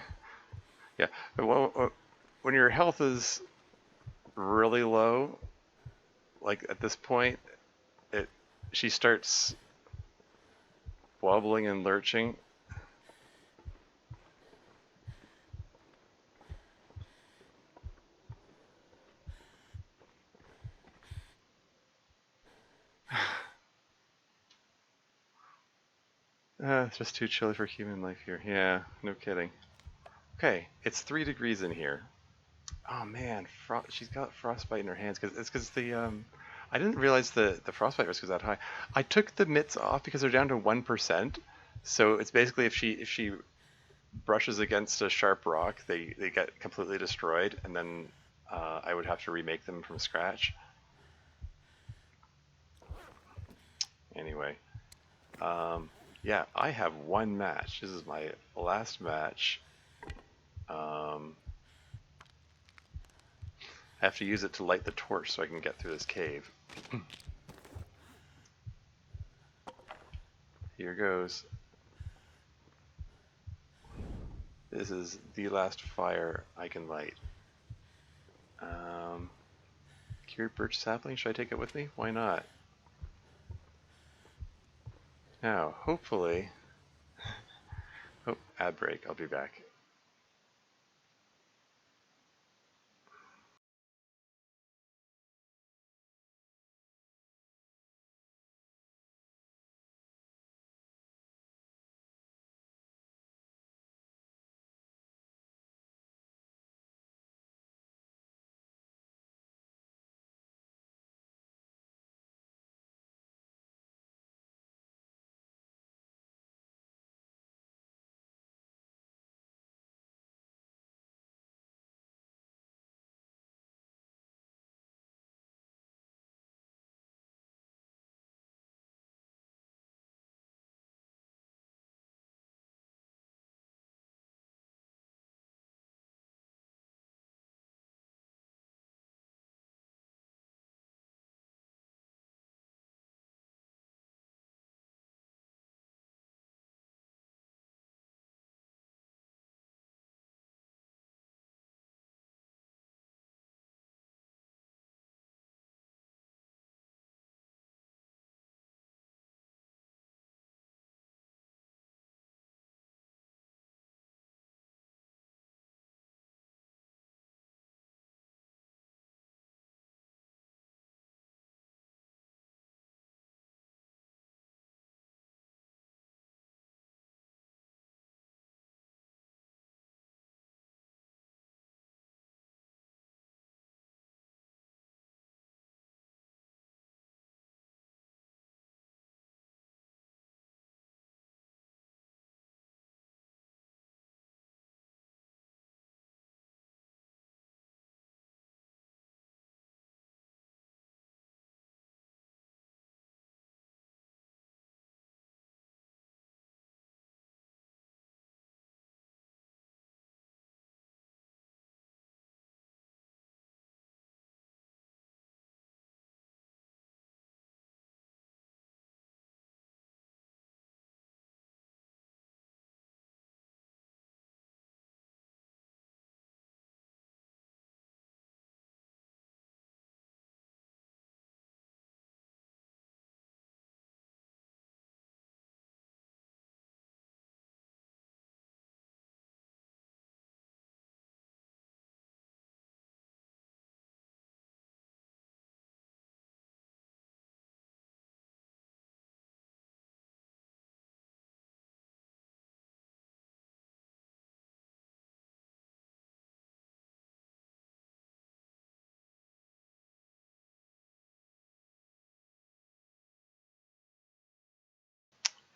Yeah, when your health is really low, like at this point, she starts wobbling and lurching. It's just too chilly for human life here. Yeah, no kidding. Okay, it's 3 degrees in here. Oh man, she's got frostbite in her hands because I didn't realize the frostbite risk was that high. I took the mitts off because they're down to 1%. So it's basically if she brushes against a sharp rock, they get completely destroyed, and then I would have to remake them from scratch. Anyway, yeah, I have 1 match. This is my last match. I have to use it to light the torch so I can get through this cave. Here goes. This is the last fire I can light. Cured birch sapling, should I take it with me? Why not? Now, hopefully... Oh, ad break, I'll be back.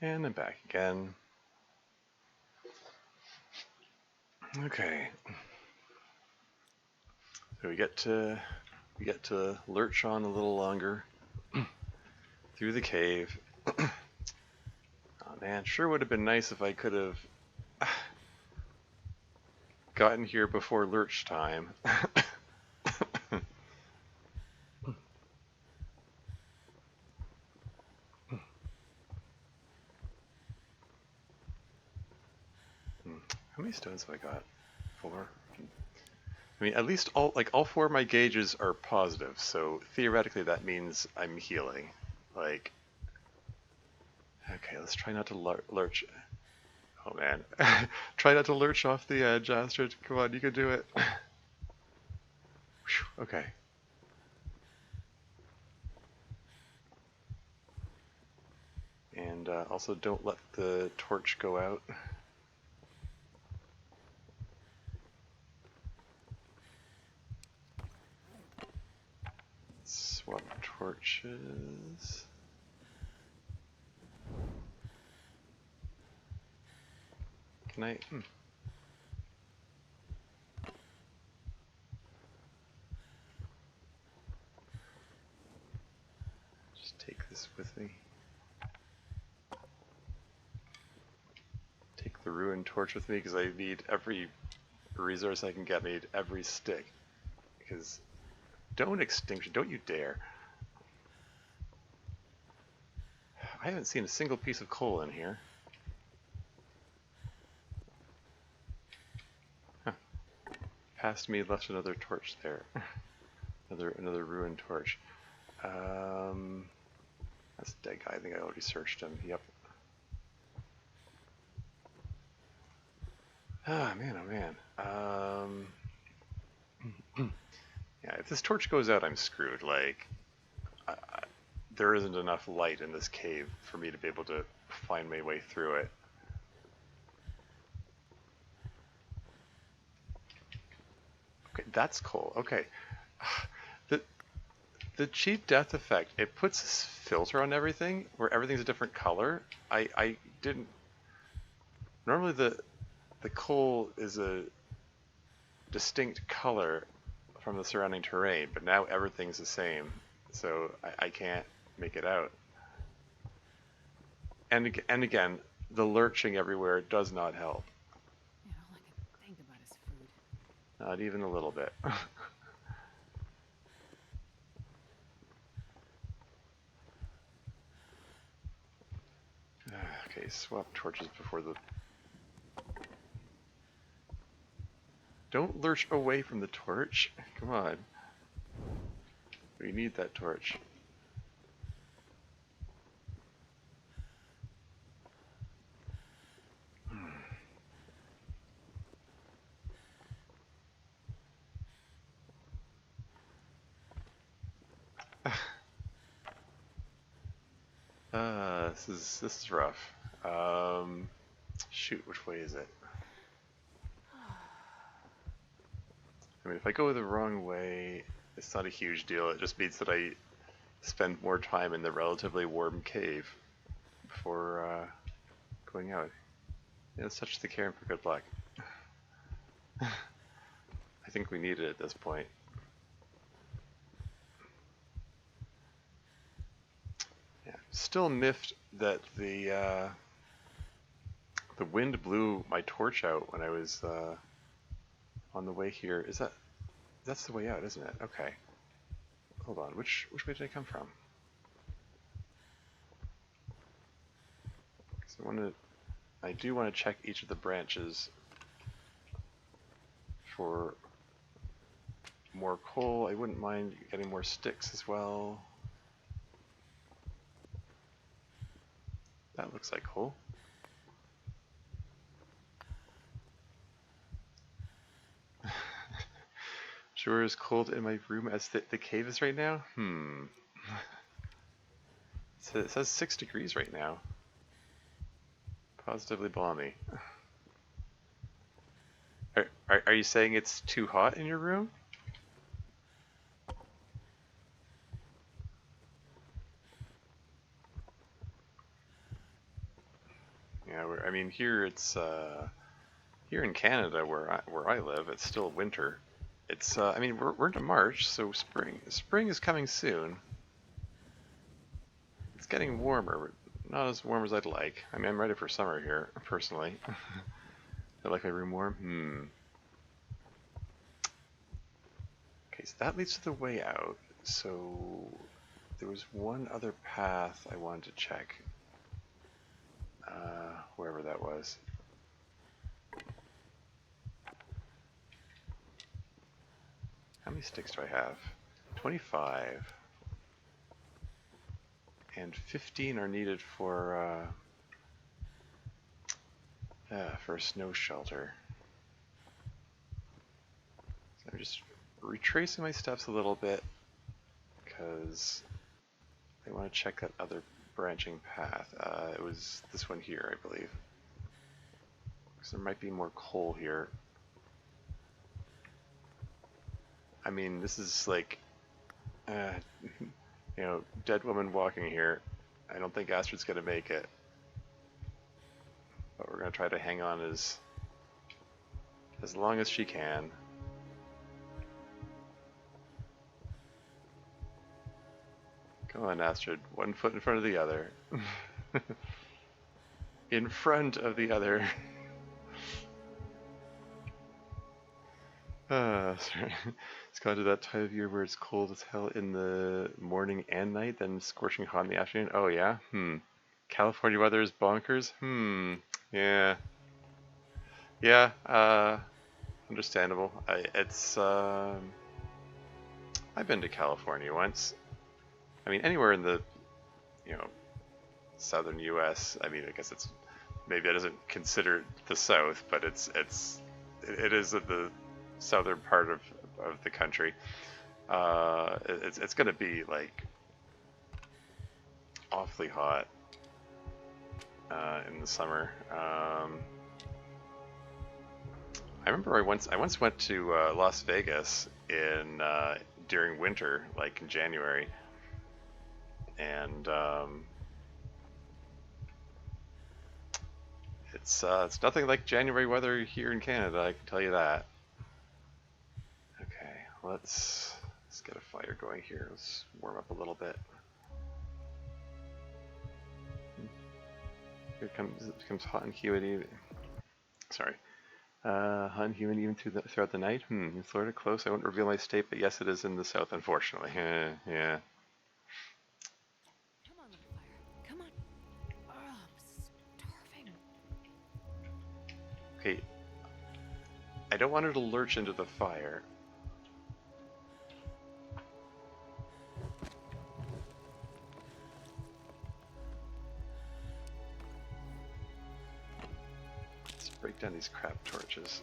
And I'm back again. Okay. So we get to lurch on a little longer through the cave. Oh man, sure would have been nice if I could have gotten here before lurch time. How many stones have I got? 4. I mean, at least all 4 of my gauges are positive, so theoretically that means I'm healing. Like, okay, let's try not to lurch. Oh man, try not to lurch off the edge, Astrid. Come on, you can do it. Okay. And also don't let the torch go out. Swap torches. Can I? Just take this with me. Take the ruined torch with me because I need every resource I can get. I need every stick. Because don't extinction, don't you dare. I haven't seen a single piece of coal in here. Huh. Past me, left another torch there. another ruined torch. That's a dead guy. I think I already searched him. Yep. Ah, man, oh man. Yeah, if this torch goes out, I'm screwed. Like, there isn't enough light in this cave for me to be able to find my way through it. Okay, that's cool. Okay. The cheap death effect, it puts this filter on everything where everything's a different color. I didn't... Normally the coal is a distinct color from the surrounding terrain, but now everything's the same, so I can't make it out. And again, the lurching everywhere does not help. Man, all I can think about is food. Not even a little bit. Okay, swap torches before the... Don't lurch away from the torch. Come on. We need that torch. This is rough. Shoot, which way is it? I mean, if I go the wrong way, it's not a huge deal. It just means that I spend more time in the relatively warm cave before going out. Yeah, let's touch the cairn for good luck. I think we need it at this point. Yeah, still miffed that the wind blew my torch out when I was on the way here. That's the way out, isn't it? Okay. Hold on. Which way did I come from? So I do want to check each of the branches for more coal. I wouldn't mind getting more sticks as well. That looks like coal. Sure as cold in my room as the cave is right now? So it says 6 degrees right now. Positively balmy. Are you saying it's too hot in your room? Yeah, I mean here it's here in Canada where I live, it's still winter. It's I mean we're into March, so spring is coming soon. It's getting warmer, but not as warm as I'd like. I mean I'm ready for summer here personally. I like my room warm. Okay, so that leads to the way out. So there was one other path I wanted to check. Wherever that was. How many sticks do I have? 25. And 15 are needed for a snow shelter. So I'm just retracing my steps a little bit because I want to check that other branching path. It was this one here, I believe. Because there might be more coal here. I mean, this is like, you know, dead woman walking here. I don't think Astrid's going to make it. But we're going to try to hang on as long as she can. Come on, Astrid. One foot in front of the other. In front of the other. Sorry. It's gone to that time of year where it's cold as hell in the morning and night, then scorching hot in the afternoon. Oh yeah? California weather is bonkers? Yeah. Yeah, understandable. I've been to California once. I mean, anywhere in the, you know, southern U.S. I mean, I guess it's, maybe I doesn't consider it the South, but it is at the southern part of the country. It's going to be like awfully hot in the summer. I remember I once went to Las Vegas in during winter, like in January, and it's nothing like January weather here in Canada, I can tell you that. Okay, let's get a fire going here. Let's warm up a little bit. Here it comes hot and humid. Sorry. Hot and humid even throughout the night. In Florida, close. I won't reveal my state, but yes, it is in the south, unfortunately. Yeah. Come on, little fire. Come on. Oh, I'm starving. Okay. I don't want her to lurch into the fire. Let's break down these crap torches.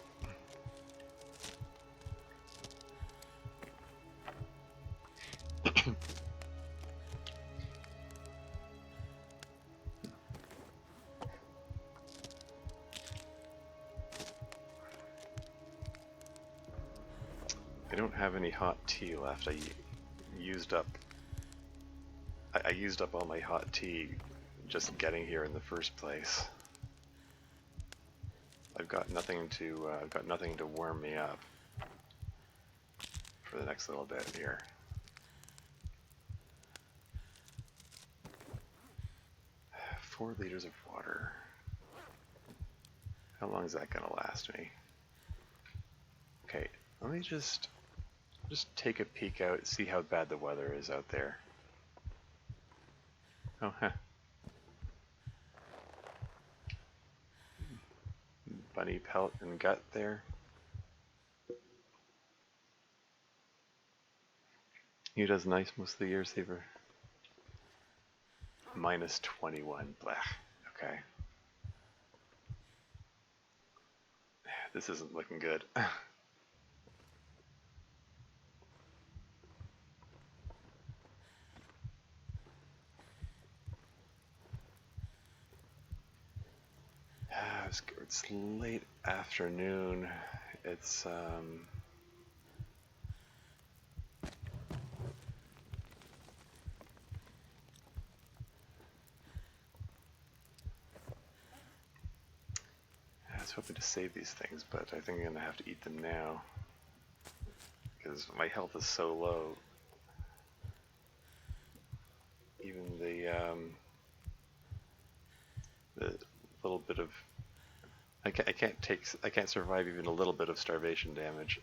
I don't have any hot tea left. I used up all my hot tea just getting here in the first place. I've got nothing to warm me up for the next little bit here. Four liters of water. How long is that gonna last me? Okay, let me just take a peek out, see how bad the weather is out there. Oh, Bunny pelt and gut there. He does nice most of the year, Saver. Minus 21. Blah. Okay. This isn't looking good. It's late afternoon. It's I was hoping to save these things, but I think I'm gonna have to eat them now because my health is so low. Even the little bit of I can't survive even a little bit of starvation damage.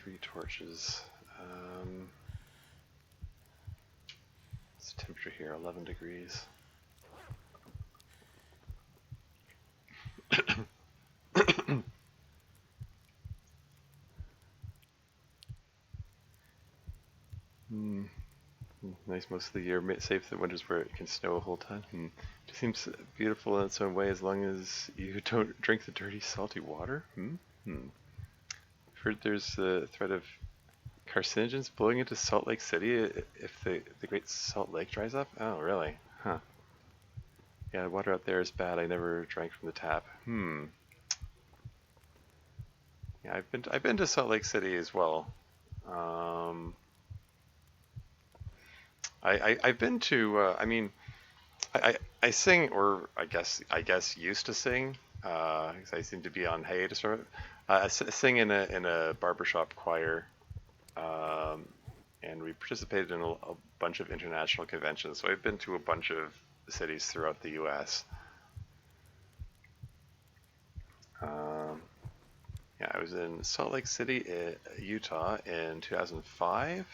3 torches. What's the temperature here? 11 degrees. Nice most of the year, safe the winters where it can snow a whole ton. It seems beautiful in its own way as long as you don't drink the dirty, salty water. I've heard there's the threat of carcinogens blowing into Salt Lake City if the Great Salt Lake dries up. Oh, really? Huh. Yeah, the water out there is bad. I never drank from the tap. Yeah, I've been to Salt Lake City as well. I've been to. I mean, I sing, or I guess used to sing. 'Cause I seem to be on hiatus from it. I sing in a barbershop choir, and we participated in a bunch of international conventions. So I've been to a bunch of cities throughout the U.S. Yeah, I was in Salt Lake City, Utah in 2005.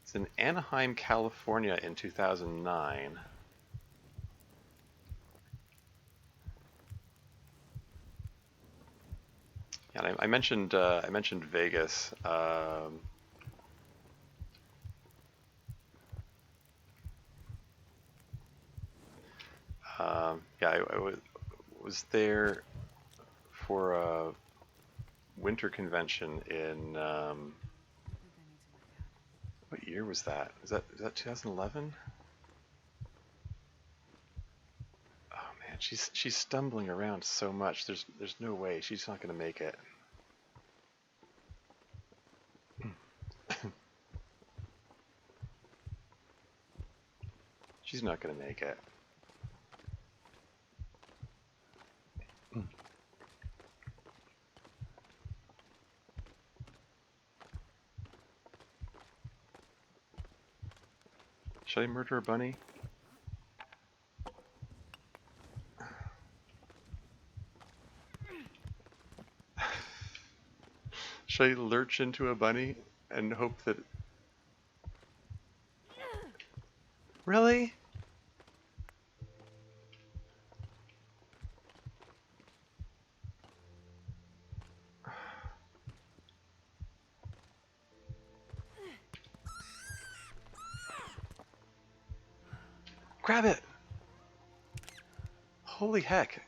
It's in Anaheim, California in 2009. Yeah, and I mentioned Vegas. Yeah, I was there for a winter convention in what year was that? Was that 2011? Oh man, she's stumbling around so much. There's no way she's not gonna make it. She's not gonna make it. Should I murder a bunny? Should I lurch into a bunny and hope that... Really? Grab it! Holy heck.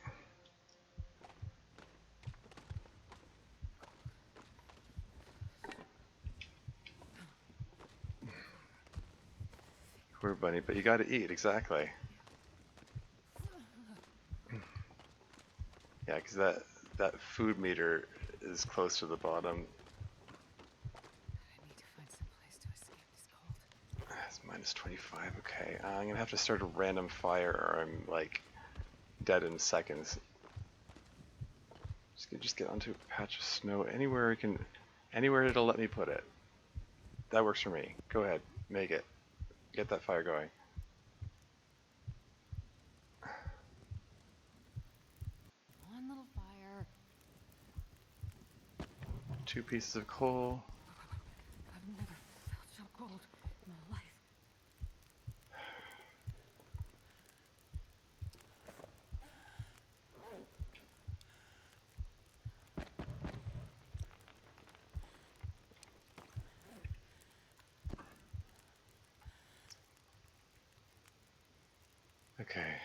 Poor bunny, but you gotta eat, exactly. Yeah, because that food meter is close to the bottom. I need to find some place to escape this cold. It's minus 25, okay. I'm gonna have to start a random fire or I'm like dead in seconds. Just get onto a patch of snow anywhere anywhere it'll let me put it. That works for me. Go ahead, make it. Get that fire going. One little fire. 2 pieces of coal. I've never felt so cold in my life. Okay.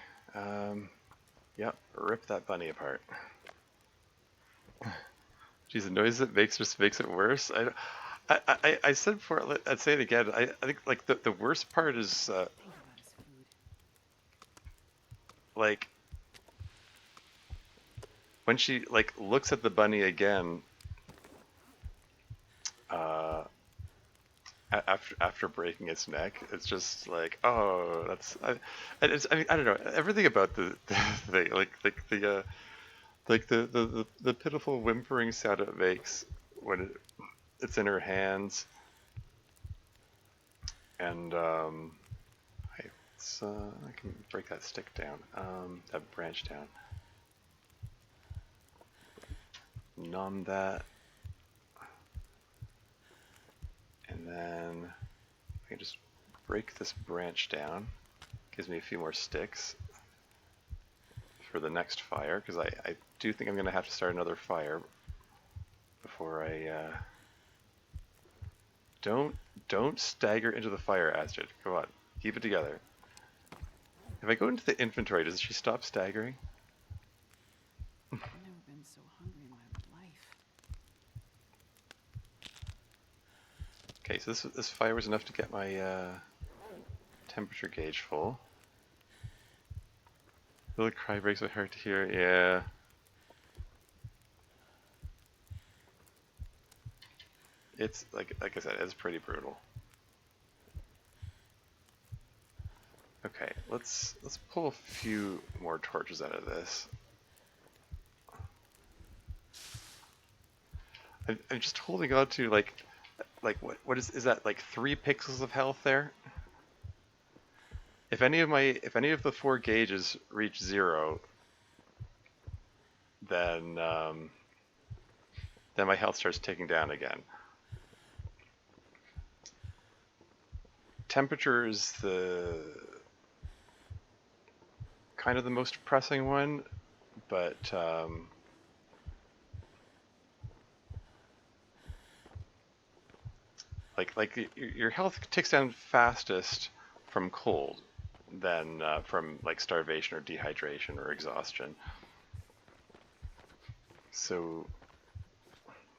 Yep, rip that bunny apart. Geez, the noise it makes just makes it worse. I said before, I'd say it again. I think like the worst part is Think about his food. like when she like looks at the bunny again after breaking its neck. It's just like, oh, I mean, I don't know, everything about the thing, like the pitiful whimpering sound it makes when it's in her hands, and I can break that stick down, that branch down. numb that. And then I can just break this branch down. Gives me a few more sticks for the next fire, because I do think I'm going to have to start another fire before I... Don't stagger into the fire, Astrid. Come on, keep it together. If I go into the inventory, does she stop staggering? I've never been so hungry in my life. Okay, so this fire was enough to get my temperature gauge full. The cry breaks my heart to hear. Yeah. It's like I said, it's pretty brutal. Okay, let's pull a few more torches out of this. I'm just holding on to like what is that, like 3 pixels of health there? If any of the 4 gauges reach 0, then my health starts ticking down again. Temperature is the kind of the most pressing one, but like your health ticks down fastest from cold than from like starvation or dehydration or exhaustion. So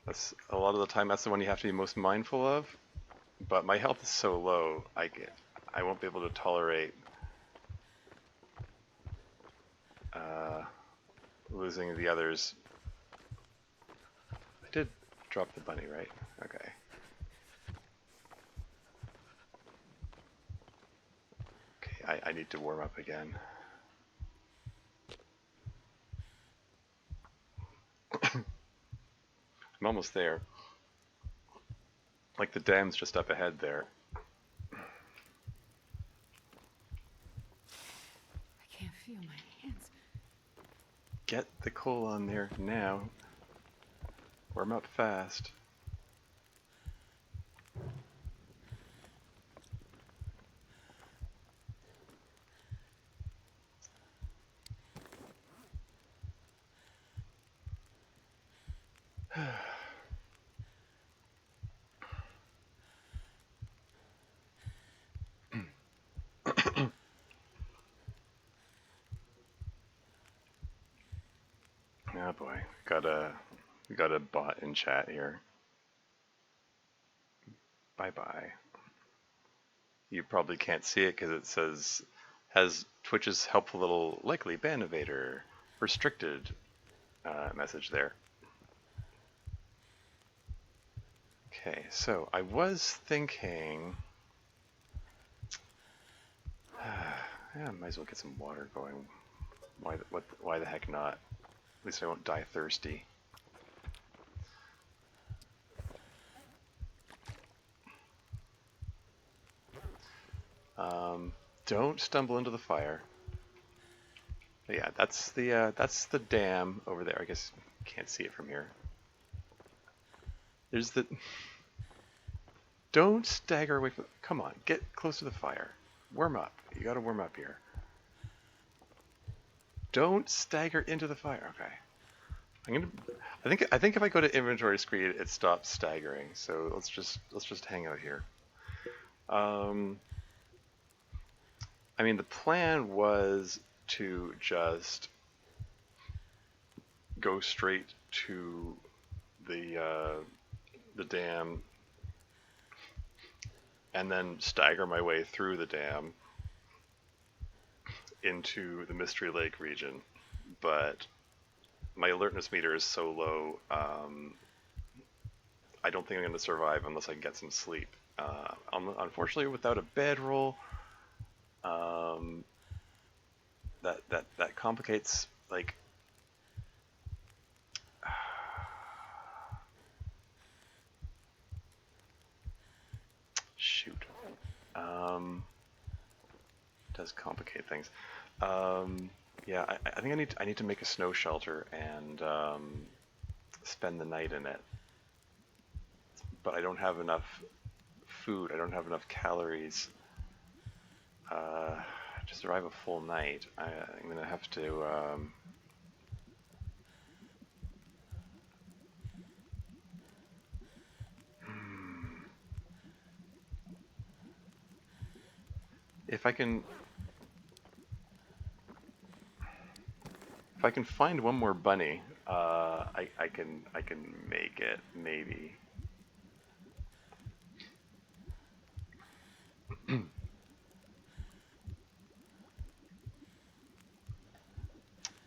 that's a lot of the time that's the one you have to be most mindful of. But my health is so low, I won't be able to tolerate losing the others. I did drop the bunny, right? Okay. Okay, I need to warm up again. I'm almost there. Like the dam's just up ahead there. I can't feel my hands. Get the coal on there now. Warm up fast. Oh boy, we got a bot in chat here. Bye bye. You probably can't see it because it says has Twitch's helpful little likely ban evader restricted message there. Okay, so I was thinking, yeah, I might as well get some water going. Why the heck not? At least I won't die thirsty. Don't stumble into the fire. But yeah, that's the dam over there. I guess you can't see it from here. There's the. Don't stagger away from. Come on, get close to the fire. Warm up. You gotta warm up here. Don't stagger into the fire. Okay. I think if I go to inventory screen, it stops staggering. So let's just hang out here. I mean, the plan was to just go straight to the dam and then stagger my way through the dam into the Mystery Lake region, but my alertness meter is so low, I don't think I'm going to survive unless I can get some sleep. Unfortunately, without a bedroll, that complicates, like, shoot. Does complicate things. Yeah, I think I need to make a snow shelter and spend the night in it. But I don't have enough food, I don't have enough calories to survive a full night. I'm gonna have to if I can find one more bunny, I can make it maybe.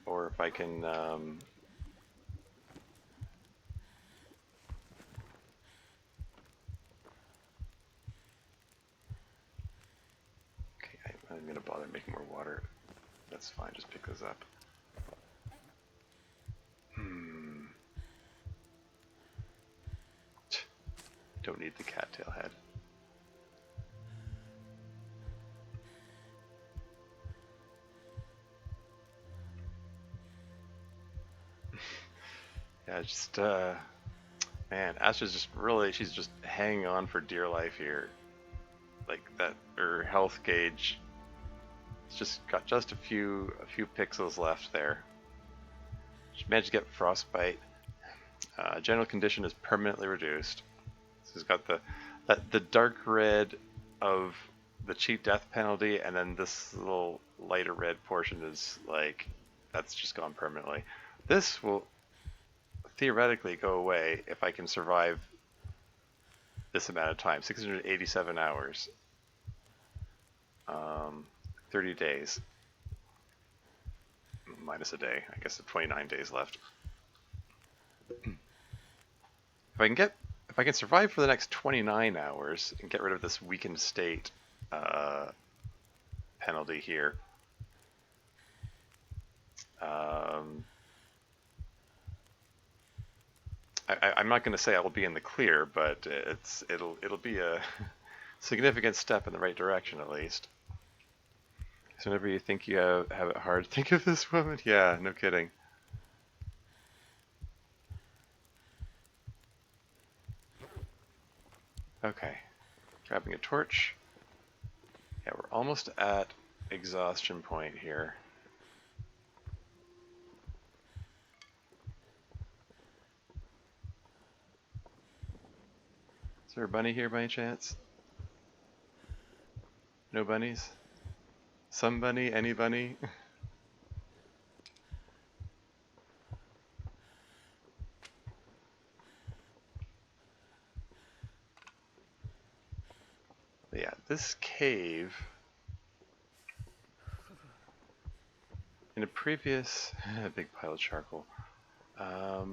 Or if I can okay, I'm gonna bother making more water. That's fine, just pick those up. Don't need the cattail head. Yeah, just man, Astra's just really, she's just hanging on for dear life here. Like that, her health gauge, it's just got just a few pixels left there. She managed to get frostbite. General condition is permanently reduced. So she's got the dark red of the cheat death penalty, and then this little lighter red portion is like, that's just gone permanently. This will theoretically go away if I can survive this amount of time, 687 hours, 30 days, minus a day. I guess 29 days left. If I can survive for the next 29 hours and get rid of this weakened state penalty here, I'm not going to say I will be in the clear, but it'll be a significant step in the right direction at least. So whenever you think you have it hard, think of this woman. Yeah, no kidding. Okay, grabbing a torch. Yeah, we're almost at exhaustion point here. Is there a bunny here by any chance? No bunnies? Some bunny? Any bunny? Yeah, this cave, in a previous, big pile of charcoal. I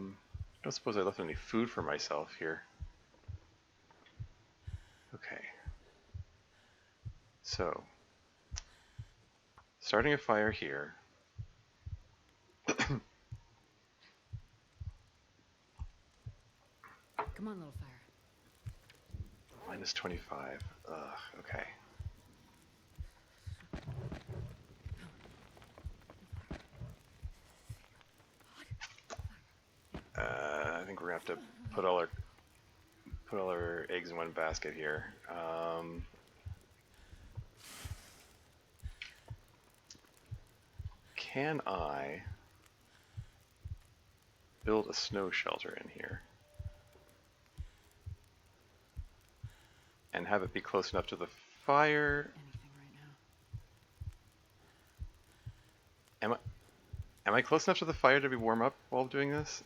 don't suppose I left any food for myself here. Okay. So, starting a fire here. Come on, little fire. Minus 25. Ugh, okay. I think we're gonna have to put all our eggs in one basket here. Can I build a snow shelter in here and have it be close enough to the fire? Anything right now. Am I close enough to the fire to be warm up while doing this?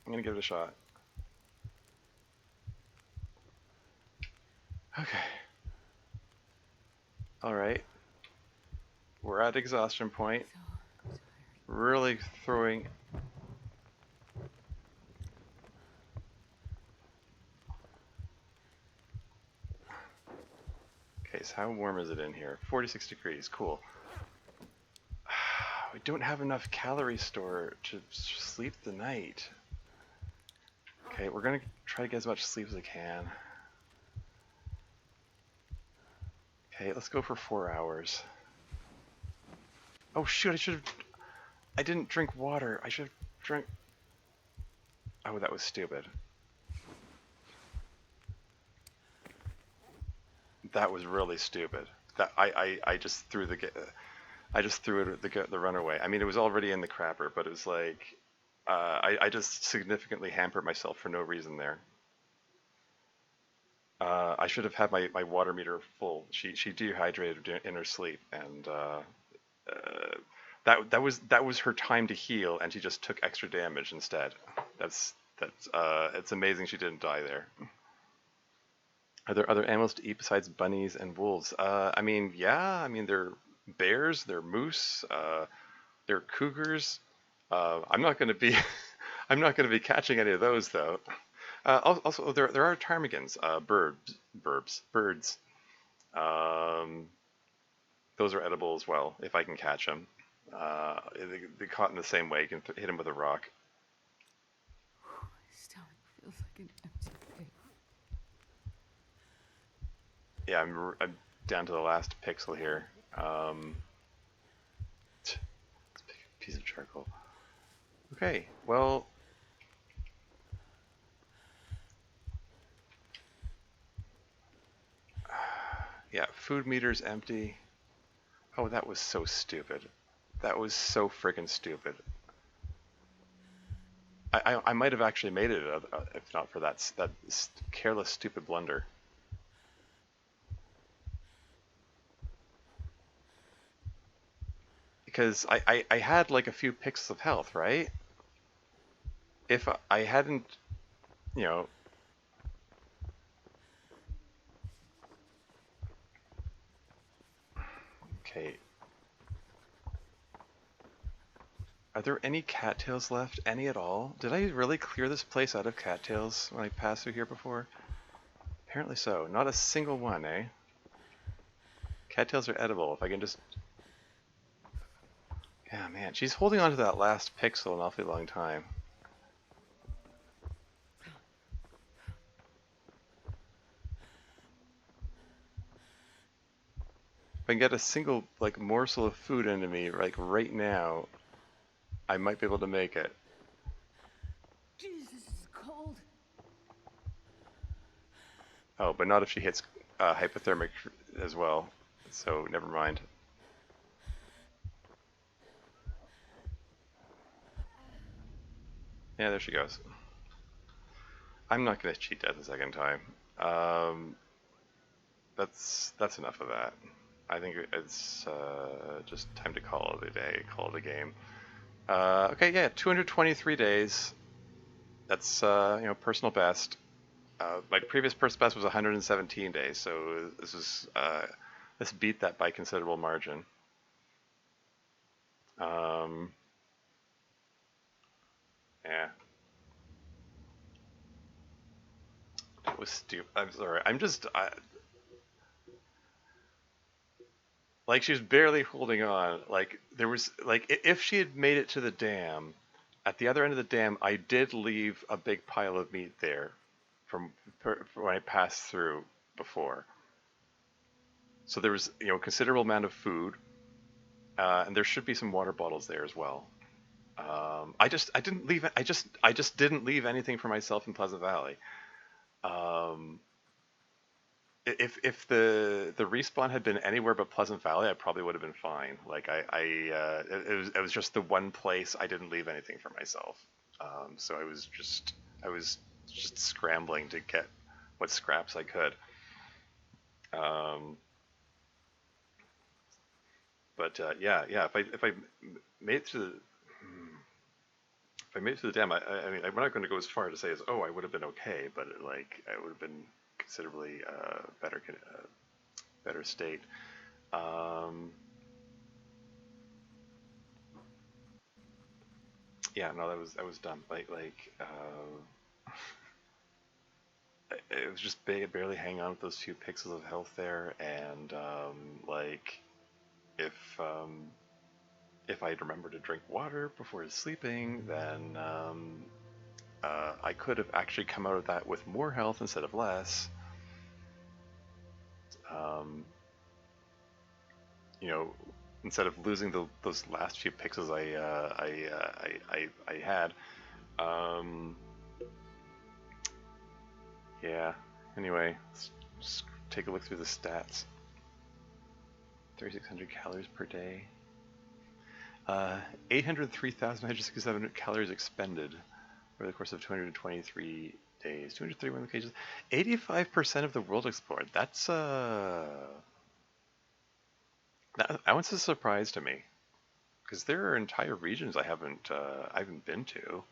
I'm gonna give it a shot. Okay. Alright. We're at exhaustion point. So tired. Really throwing... Okay, so how warm is it in here? 46 degrees, cool. We don't have enough calorie store to sleep the night. Okay, we're gonna try to get as much sleep as I can. Okay, let's go for 4 hours. Oh shoot, I didn't drink water. I should have drank... Oh, that was stupid. That was really stupid. That I just threw I just threw it the runner away. I mean, it was already in the crapper, but it was like I just significantly hampered myself for no reason there. I should have had my water meter full. She dehydrated in her sleep, and uh, that was her time to heal, and she just took extra damage instead. That's it's amazing she didn't die there. Are there other animals to eat besides bunnies and wolves? I mean, yeah. I mean, they're bears, they're moose, they're cougars. I'm not going to be, I'm not going to be catching any of those though. Also, there are ptarmigans, birds. Um, those are edible as well if I can catch them. They caught in the same way. You can hit them with a rock. My stomach feels like an empty pit. Yeah, I'm down to the last pixel here. Piece of charcoal. Okay, well, yeah, food meter's empty. Oh, that was so stupid. That was so friggin' stupid. I might have actually made it if not for that careless, stupid blunder. Because I had like a few pixels of health, right? If I hadn't, you know, okay. Are there any cattails left? Any at all? Did I really clear this place out of cattails when I passed through here before? Apparently so. Not a single one, eh? Cattails are edible. If I can just... Yeah, man. She's holding on to that last pixel an awfully long time. If I can get a single, like, morsel of food into me, like, right now, I might be able to make it. Jesus, this is cold. Oh, but not if she hits hypothermic as well. So, never mind. Yeah, there she goes. I'm not going to cheat death a second time. Um, that's enough of that. I think it's just time to call it a day, call it a game. Okay, yeah, 223 days. That's personal best. My previous personal best was 117 days, so this beat that by considerable margin. Um, yeah, it was stupid. I'm sorry. Like she was barely holding on. Like there was like if she had made it to the dam, at the other end of the dam, I did leave a big pile of meat there from when I passed through before. So there was a considerable amount of food, and there should be some water bottles there as well. I didn't leave. I just didn't leave anything for myself in Pleasant Valley. Um, if the respawn had been anywhere but Pleasant Valley, I probably would have been fine. Like it was just the one place I didn't leave anything for myself. So I was just scrambling to get what scraps I could. Um, but yeah. If I made it to the if I made it to the dam, I mean, I'm not going to go as far to say as I would have been okay, but like I would have been considerably better state. Um, yeah, no, that was dumb. It was just barely hanging on with those few pixels of health there, and like if um, if I'd remembered to drink water before sleeping, then I could have actually come out of that with more health instead of less. Um, you know, instead of losing those last few pixels I had. Um, Yeah. Anyway, let's take a look through the stats. 3,600 calories per day. 803,967 calories expended over the course of 223 days. 231 locations. 85% of the world explored. That's that one's a surprise to me, because there are entire regions I haven't been to.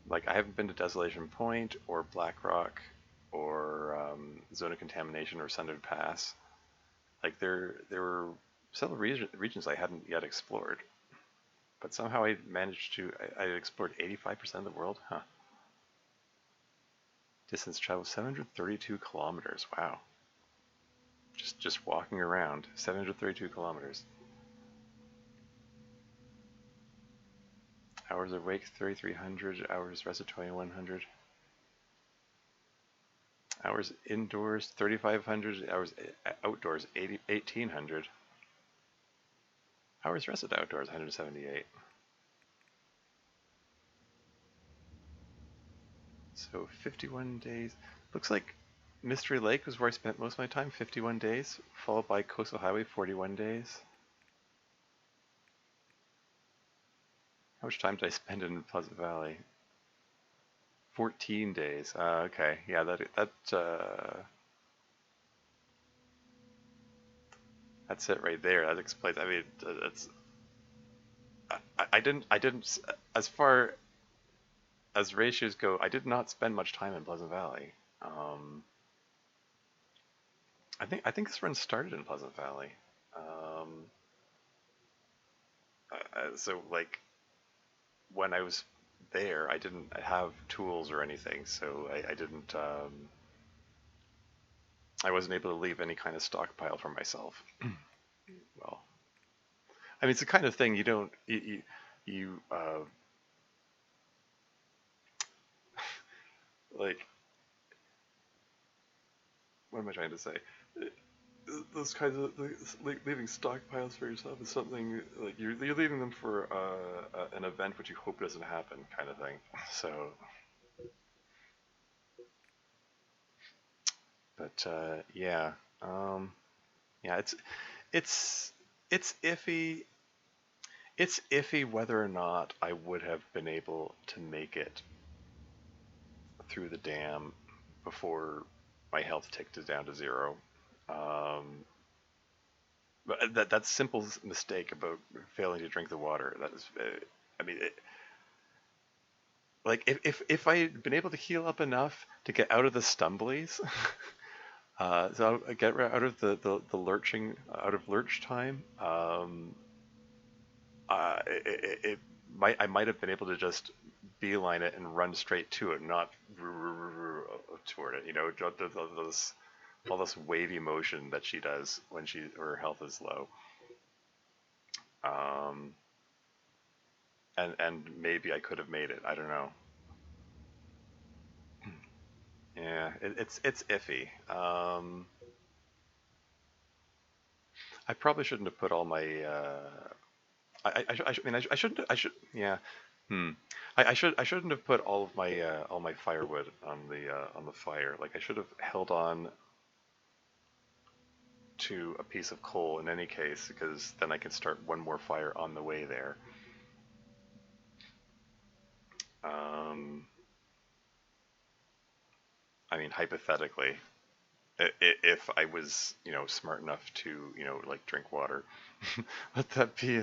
Like, I haven't been to Desolation Point or Black Rock or Zone of Contamination or Sundered Pass. Like, there were several regions I hadn't yet explored, but somehow I managed to. I explored 85% of the world. Huh. Distance traveled 732 kilometers. Wow. Just walking around, 732 kilometers. Hours awake, 3,300. Hours rested, 2,100. Hours indoors, 3,500. Hours outdoors, 1,800. Hours rested outdoors, 178. So 51 days. Looks like Mystery Lake was where I spent most of my time, 51 days, followed by Coastal Highway, 41 days. How much time did I spend in Pleasant Valley? 14 days. Okay, yeah, that's it right there. That explains. I mean, that's. I didn't. As far as ratios go, I did not spend much time in Pleasant Valley. Um, I think this run started in Pleasant Valley. Um, so like when I was there, I didn't have tools or anything, so I didn't. I wasn't able to leave any kind of stockpile for myself. Well, I mean, it's the kind of thing you don't you like. What am I trying to say? Those kinds of leaving stockpiles for yourself is something like you're leaving them for an event which you hope doesn't happen, kind of thing. So, but yeah, yeah, it's it's iffy. It's iffy whether or not I would have been able to make it through the dam before my health ticked it down to zero. Um, but that simple mistake about failing to drink the water. That is, I mean, like if I had been able to heal up enough to get out of the stumblies, so I get out of the lurching, out of lurch time. It might I might have been able to just beeline it and run straight to it, not toward it. You know, those all this wavy motion that she does when her health is low. Um, and maybe I could have made it. I don't know. Yeah, it's iffy. I probably shouldn't have put all my. I mean, I shouldn't. I should. Yeah. Hmm. I shouldn't have put all my firewood on the fire. Like, I should have held on to a piece of coal in any case, because then I can start one more fire on the way there. Um, I mean, hypothetically, if I was, smart enough to, like, drink water, let that be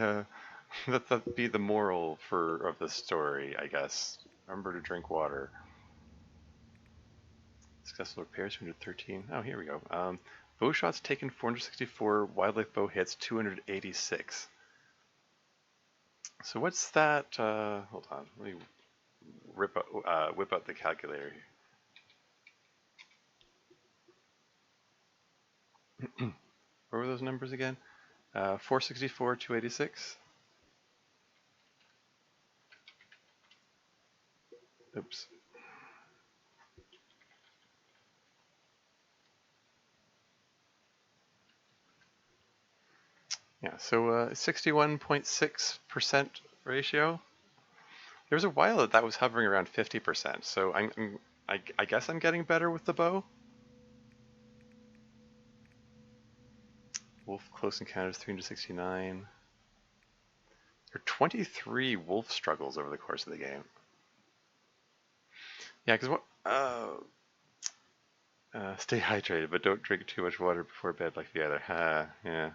let that be the moral of the story, I guess. Remember to drink water. Successful repairs, 213. Oh, here we go. Bow shots taken 464, wildlife bow hits 286. So what's that? Hold on, let me whip out the calculator. What were those numbers again? 464, 286. Oops. Yeah, so 61.6% ratio. There was a while that was hovering around 50%. So I guess I'm getting better with the bow. Wolf close encounters 369. There are 23 wolf struggles over the course of the game. Yeah, because what? Stay hydrated, but don't drink too much water before bed like the other. Yeah.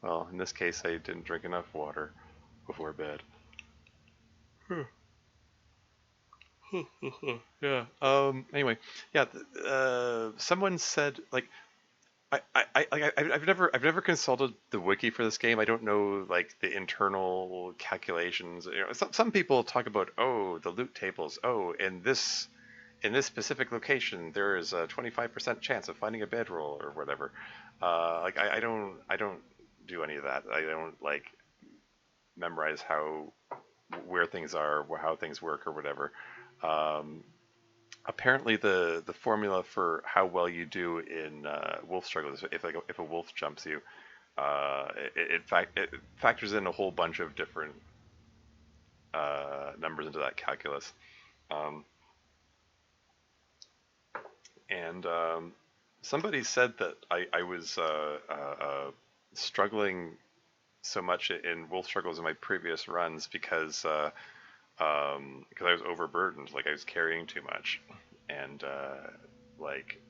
Well, in this case, I didn't drink enough water before bed. Yeah. Anyway, yeah. Someone said like I've never consulted the wiki for this game. I don't know like the internal calculations. You know, some people talk about the loot tables. In this specific location there is a 25% chance of finding a bedroll or whatever. I don't do any of that. I don't like memorize where things are, how things work or whatever. Um, Apparently the formula for how well you do in wolf struggles, if a wolf jumps you, it factors in a whole bunch of different numbers into that calculus. Um, and Somebody said that I was struggling so much in wolf struggles in my previous runs because I was overburdened, like I was carrying too much, and like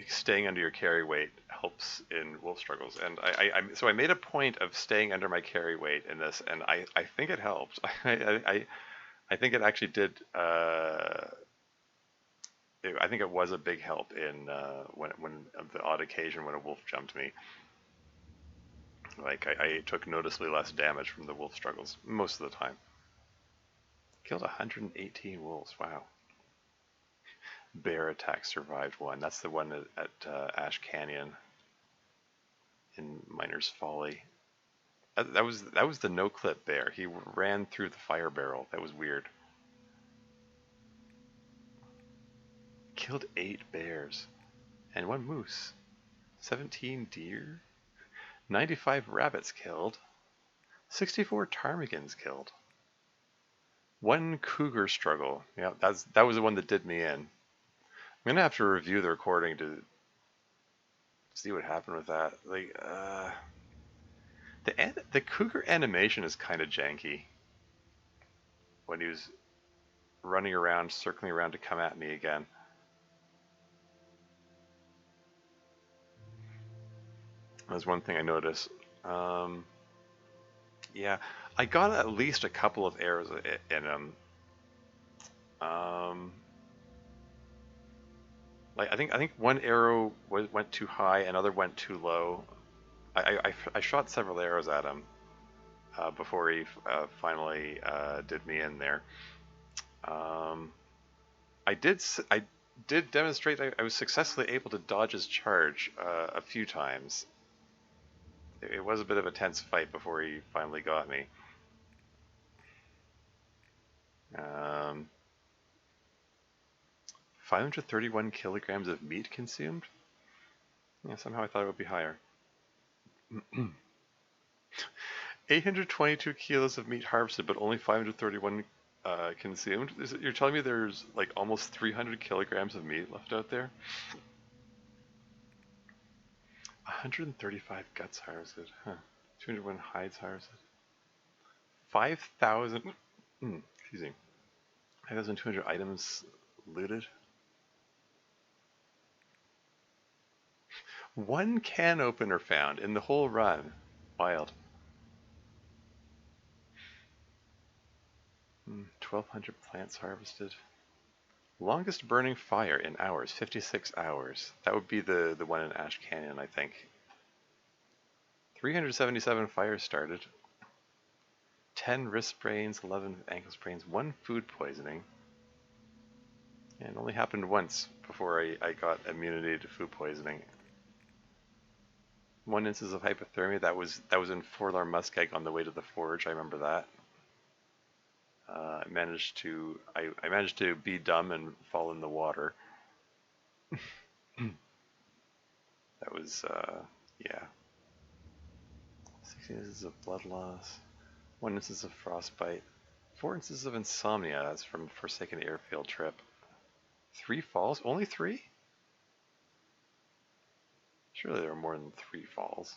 staying under your carry weight helps in wolf struggles. And so I made a point of staying under my carry weight in this, and I think it helped. I think it actually did. I think it was a big help in when the odd occasion when a wolf jumped me. Like I took noticeably less damage from the wolf struggles most of the time. Killed 118 wolves. Wow. Bear attack survived one. That's the one at Ash Canyon in Miner's Folly. That was the no clip bear. He ran through the fire barrel. That was weird. Killed 8 bears and 1 moose. 17 deer. 95 rabbits killed. 64 ptarmigans killed. 1 cougar struggle. Yeah, that was the one that did me in. I'm gonna have to review the recording to see what happened with that. Like, the cougar animation is kind of janky. When he was running around, circling around to come at me again. That's one thing I noticed. Yeah, I got at least a couple of arrows in him. Like I think one arrow went too high, another went too low. I shot several arrows at him before he finally did me in there. I did demonstrate I was successfully able to dodge his charge a few times. It was a bit of a tense fight before he finally got me. 531 kilograms of meat consumed? Yeah, somehow I thought it would be higher. 822 kilos of meat harvested, but only 531 consumed? You're telling me there's like almost 300 kilograms of meat left out there? 135 guts harvested. Huh. 201 hides harvested. 5,000... excuse me. 5,200 items looted. 1 can opener found in the whole run. Wild. 1,200 plants harvested. Longest burning fire in hours, 56 hours. That would be the one in Ash Canyon, I think. 377 fires started. 10 wrist sprains, 11 ankle sprains, 1 food poisoning. And it only happened once before I got immunity to food poisoning. 1 instance of hypothermia. That was in Forlorn Muskeg on the way to the forge. I remember that. I managed to be dumb and fall in the water. That was yeah. 16 instances of blood loss. 1 instance of frostbite. 4 instances of insomnia. That's from Forsaken Airfield trip. 3 falls? Only 3? Surely there are more than 3 falls.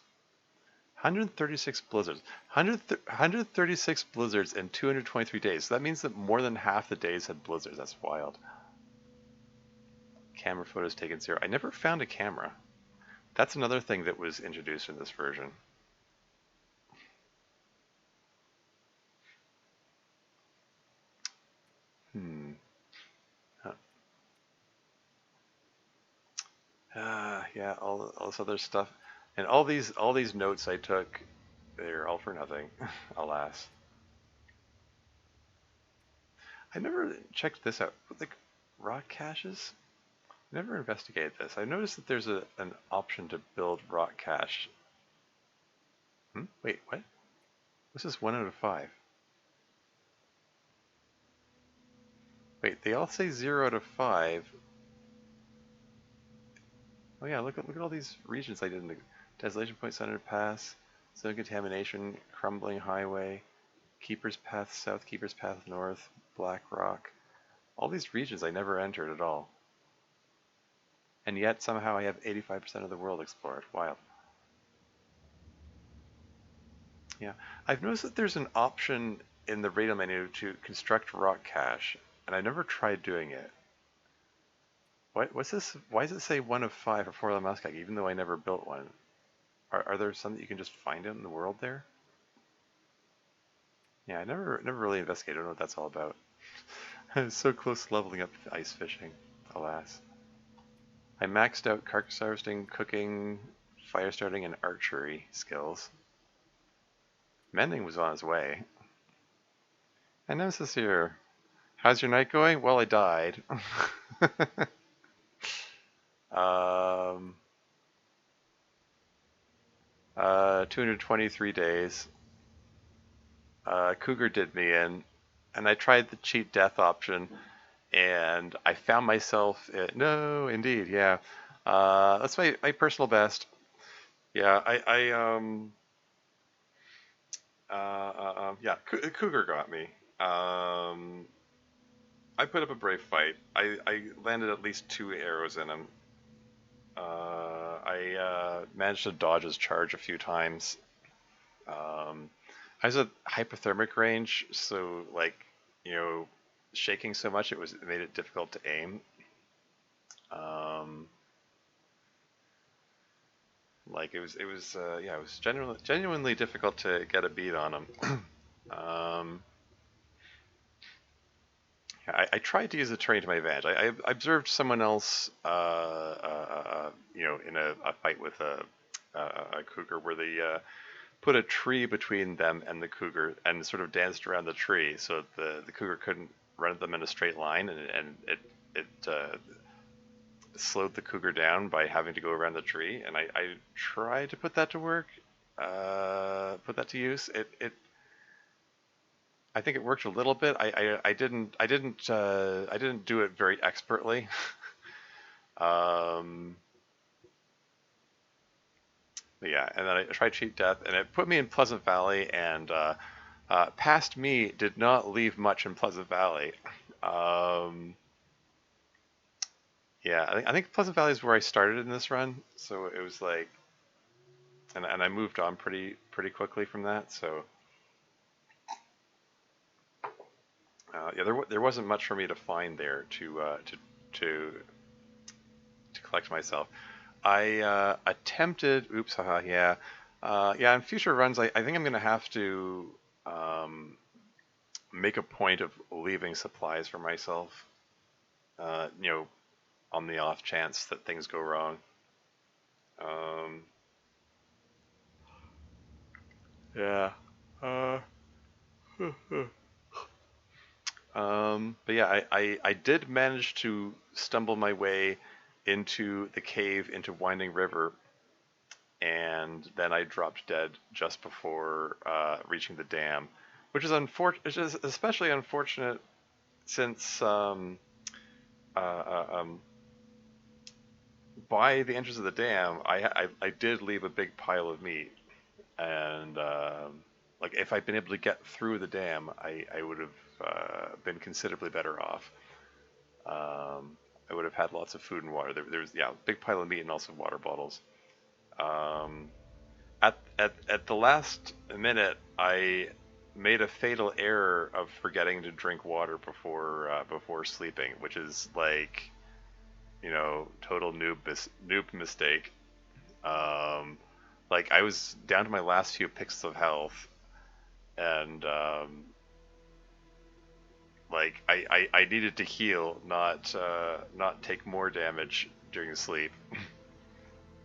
136 blizzards. 136 blizzards in 223 days. So that means that more than half the days had blizzards. That's wild. Camera photos taken 0. I never found a camera. That's another thing that was introduced in this version. Yeah, all this other stuff, and all these notes I took, they're all for nothing, alas. I never checked this out. Like rock caches, I never investigated this. I noticed that there's an option to build rock cache. Wait, what? This is 1 out of 5. Wait, they all say 0 out of 5. Oh yeah, look at all these regions I did in the Desolation Point Center Pass, Zone Contamination, Crumbling Highway, Keeper's Path South, Keeper's Path North, Black Rock. All these regions I never entered at all. And yet somehow I have 85% of the world explored. Wild. Yeah, I've noticed that there's an option in the radio menu to construct rock cache, and I never tried doing it. What's this? Why does it say 1 of 5 for four-wheel muskeg, even though I never built one? Are there some that you can just find out in the world there? Yeah, I never really investigated. I don't know what that's all about. I was so close to leveling up ice fishing, alas. I maxed out carcass harvesting, cooking, fire starting, and archery skills. Mending was on its way. And Nemesis here. How's your night going? Well, I died. 223 days. Cougar did me in, and I tried the cheat death option, and I found myself. No, indeed, yeah. That's my personal best. Yeah, yeah, Cougar got me. I put up a brave fight. I landed at least 2 arrows in him. I managed to dodge his charge a few times. I was at hypothermic range, so like, shaking so much it made it difficult to aim. Like it was yeah, it was genuinely difficult to get a beat on him. I tried to use the terrain to my advantage. I observed someone else, in a fight with a cougar where they put a tree between them and the cougar and sort of danced around the tree so the cougar couldn't run them in a straight line, and it slowed the cougar down by having to go around the tree. And I tried to put that to work, put that to use. I think it worked a little bit. I didn't do it very expertly. Yeah, and then I tried cheat death, and it put me in Pleasant Valley, and past me did not leave much in Pleasant Valley. Yeah, I think Pleasant Valley is where I started in this run, so it was like, and I moved on pretty quickly from that. So yeah, there wasn't much for me to find there to collect myself. I attempted. Oops, haha, yeah, yeah. In future runs, I think I'm gonna have to make a point of leaving supplies for myself. On the off chance that things go wrong. Yeah. But yeah, I did manage to stumble my way into the cave into Winding River, and then I dropped dead just before reaching the dam, which is especially unfortunate since by the entrance of the dam, I did leave a big pile of meat, and like if I'd been able to get through the dam, I would have been considerably better off. I would have had lots of food and water. There was, yeah, a big pile of meat and also water bottles. Um, at the last minute, I made a fatal error of forgetting to drink water before sleeping, which is like, total noob mistake. Um, like I was down to my last few pixels of health, and like I needed to heal, not take more damage during sleep.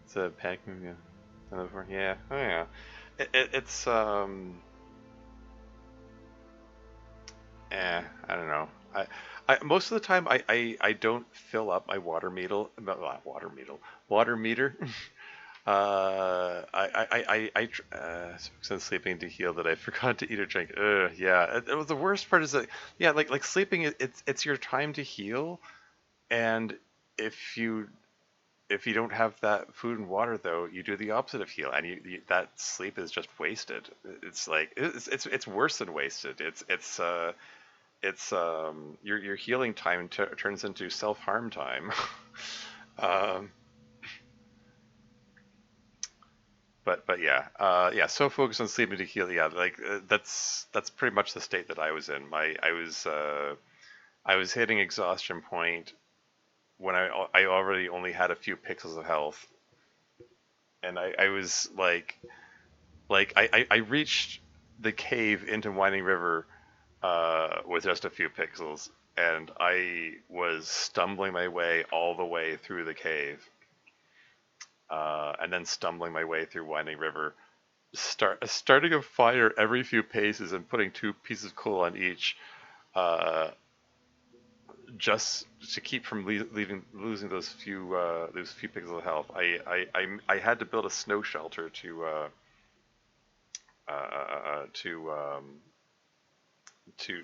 It's a panic move, yeah. Yeah, oh yeah. It's I don't know. I most of the time I don't fill up my water meter. Since sleeping to heal that I forgot to eat or drink. Yeah. It was the worst part is that, yeah, like sleeping, it's your time to heal, and if you if you don't have that food and water though, you do the opposite of heal, and that sleep is just wasted. It's like it's worse than wasted. Your healing time turns into self harm time. um, but yeah, yeah. So focused on sleeping to heal. Yeah, like that's pretty much the state that I was in. I was hitting exhaustion point when I already only had a few pixels of health, and I was I reached the cave into Winding River with just a few pixels, and I was stumbling my way all the way through the cave, and then stumbling my way through Winding River, starting a fire every few paces and putting two pieces of coal on each, uh, just to keep from losing those few pixels of health. I had to build a snow shelter to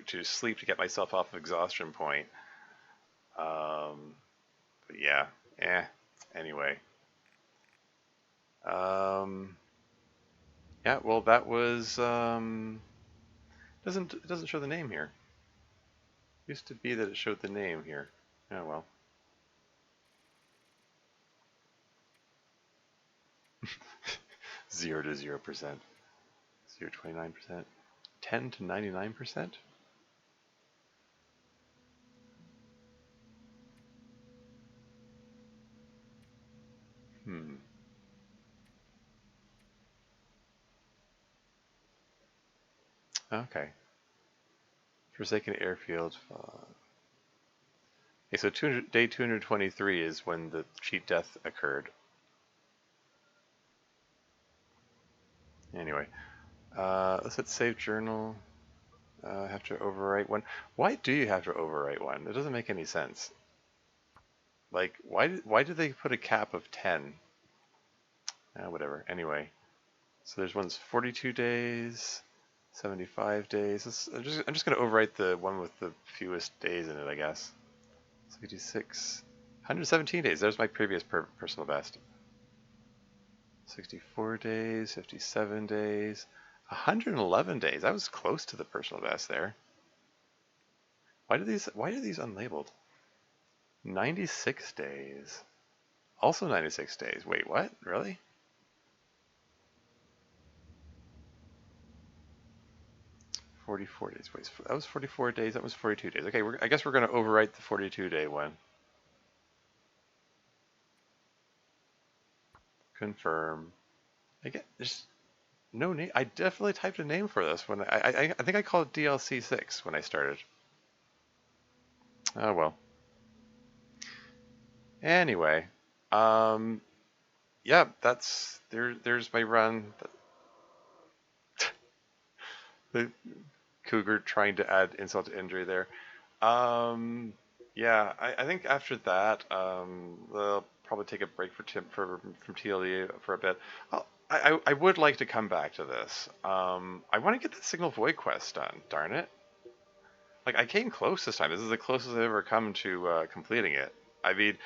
to sleep to get myself off of exhaustion point. But yeah, Anyway, um, yeah. Well, that was it doesn't show the name here. Used to be that it showed the name here. Oh well. 0 to 0%, 0 to 29%, 10 to 99%. Hmm. Okay. Forsaken airfield. Okay, so day 223 is when the cheat death occurred. Anyway, let's hit save journal. Have to overwrite one. Why do you have to overwrite one? It doesn't make any sense. Like, why did they put a cap of 10? Whatever. Anyway, so there's one's 42 days, 75 days. I'm just gonna overwrite the one with the fewest days in it, I guess. 66, 117 days. There's my previous personal best. 64 days, 57 days, 111 days. I was close to the personal best there. Why are these unlabeled? 96 days. Also 96 days. Wait, what? Really? "44 days." Wait, that was 44 days. That was 42 days. Okay, I guess we're going to overwrite the 42-day one. Confirm. There's no name. I definitely typed a name for this when I think I called it DLC 6 when I started. Oh well. Anyway, um, yeah, there's my run. The cougar trying to add insult to injury there. Yeah, I think after that, they'll probably take a break from TLD for a bit. I would like to come back to this. I want to get the Signal Void quest done. Darn it! Like I came close this time. This is the closest I've ever come to completing it. I mean,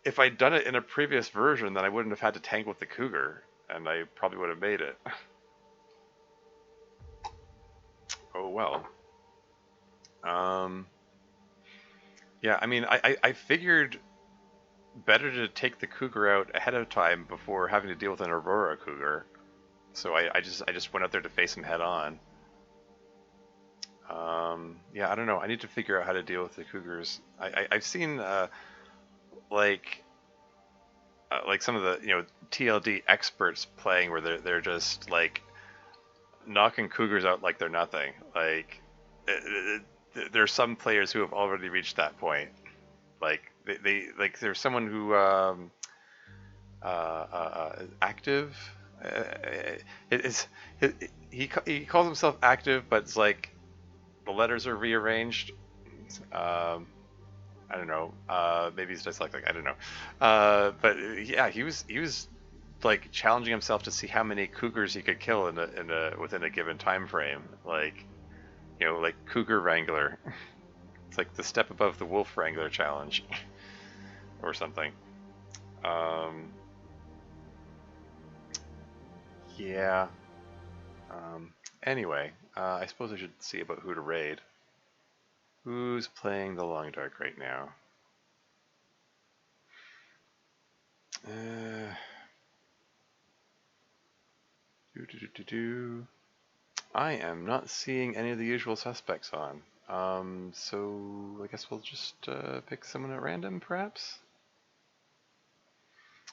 if I'd done it in a previous version, then I wouldn't have had to tank with the cougar, and I probably would have made it. well. Um, yeah, I mean, I figured better to take the cougar out ahead of time before having to deal with an Aurora cougar. So I just went out there to face him head on. Yeah, I don't know. I need to figure out how to deal with the cougars. I've seen like some of the TLD experts playing where they're just like knocking cougars out like they're nothing. Like there's some players who have already reached that point. Like they like there's someone who active. It is he calls himself active, but it's like the letters are rearranged. Um, I don't know. Maybe he's dyslexic. I don't know. But yeah, he was like challenging himself to see how many cougars he could kill in a within a given time frame. Like like cougar wrangler. It's like the step above the wolf wrangler challenge, or something. Um, yeah. Anyway, I suppose I should see about who to raid. Who's playing the Long Dark right now? Uh, do, do, do, do, do. I am not seeing any of the usual suspects on. So I guess we'll just pick someone at random, perhaps?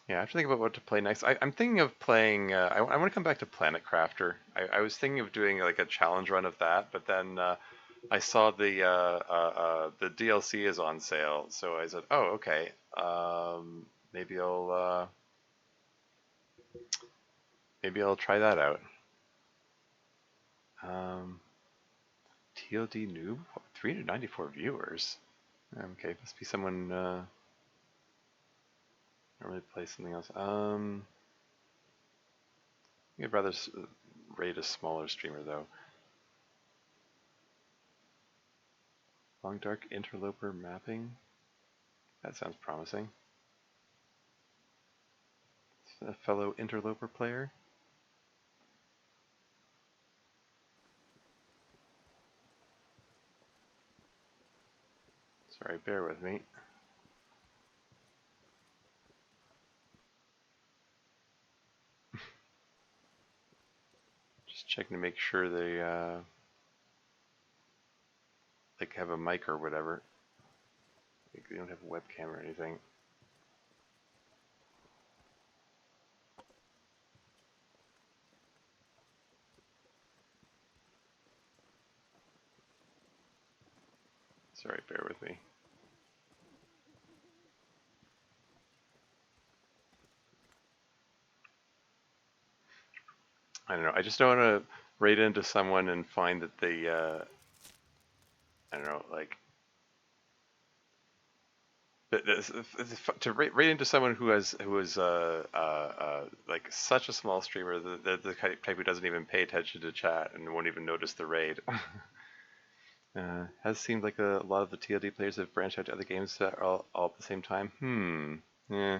Yeah, I have to think about what to play next. I'm thinking of playing. I want to come back to Planet Crafter. I was thinking of doing like a challenge run of that, but then I saw the DLC is on sale, so I said, "Oh, okay. Maybe I'll try that out." Um, TLD noob, 394 viewers. Okay, must be someone. Normally play something else. I'd rather rate a smaller streamer though. Long Dark Interloper mapping. That sounds promising. A fellow Interloper player. Sorry, bear with me. Just checking to make sure they like have a mic or whatever. Like they don't have a webcam or anything. Sorry, bear with me. I don't know. I just don't want to raid into someone and find that they, I don't know, like to raid into someone who is like such a small streamer, the type who doesn't even pay attention to chat and won't even notice the raid. Has seemed like a lot of the TLD players have branched out to other games that are all at the same time. Yeah.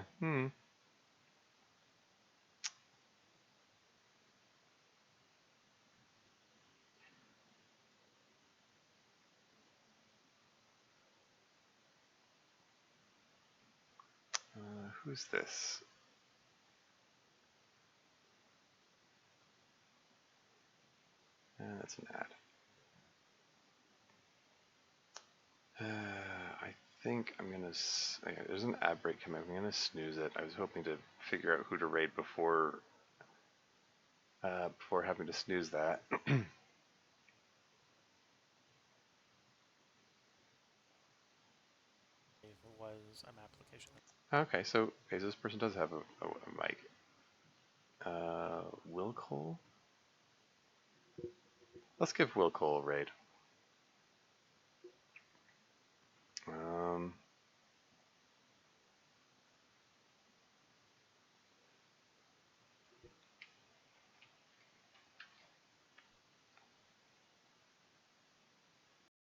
Who's this? That's an ad. I think I'm gonna. There's an ad break coming. I'm gonna snooze it. I was hoping to figure out who to raid before having to snooze that. Okay, so this person does have a mic. Will Cole? Let's give Will Cole a raid.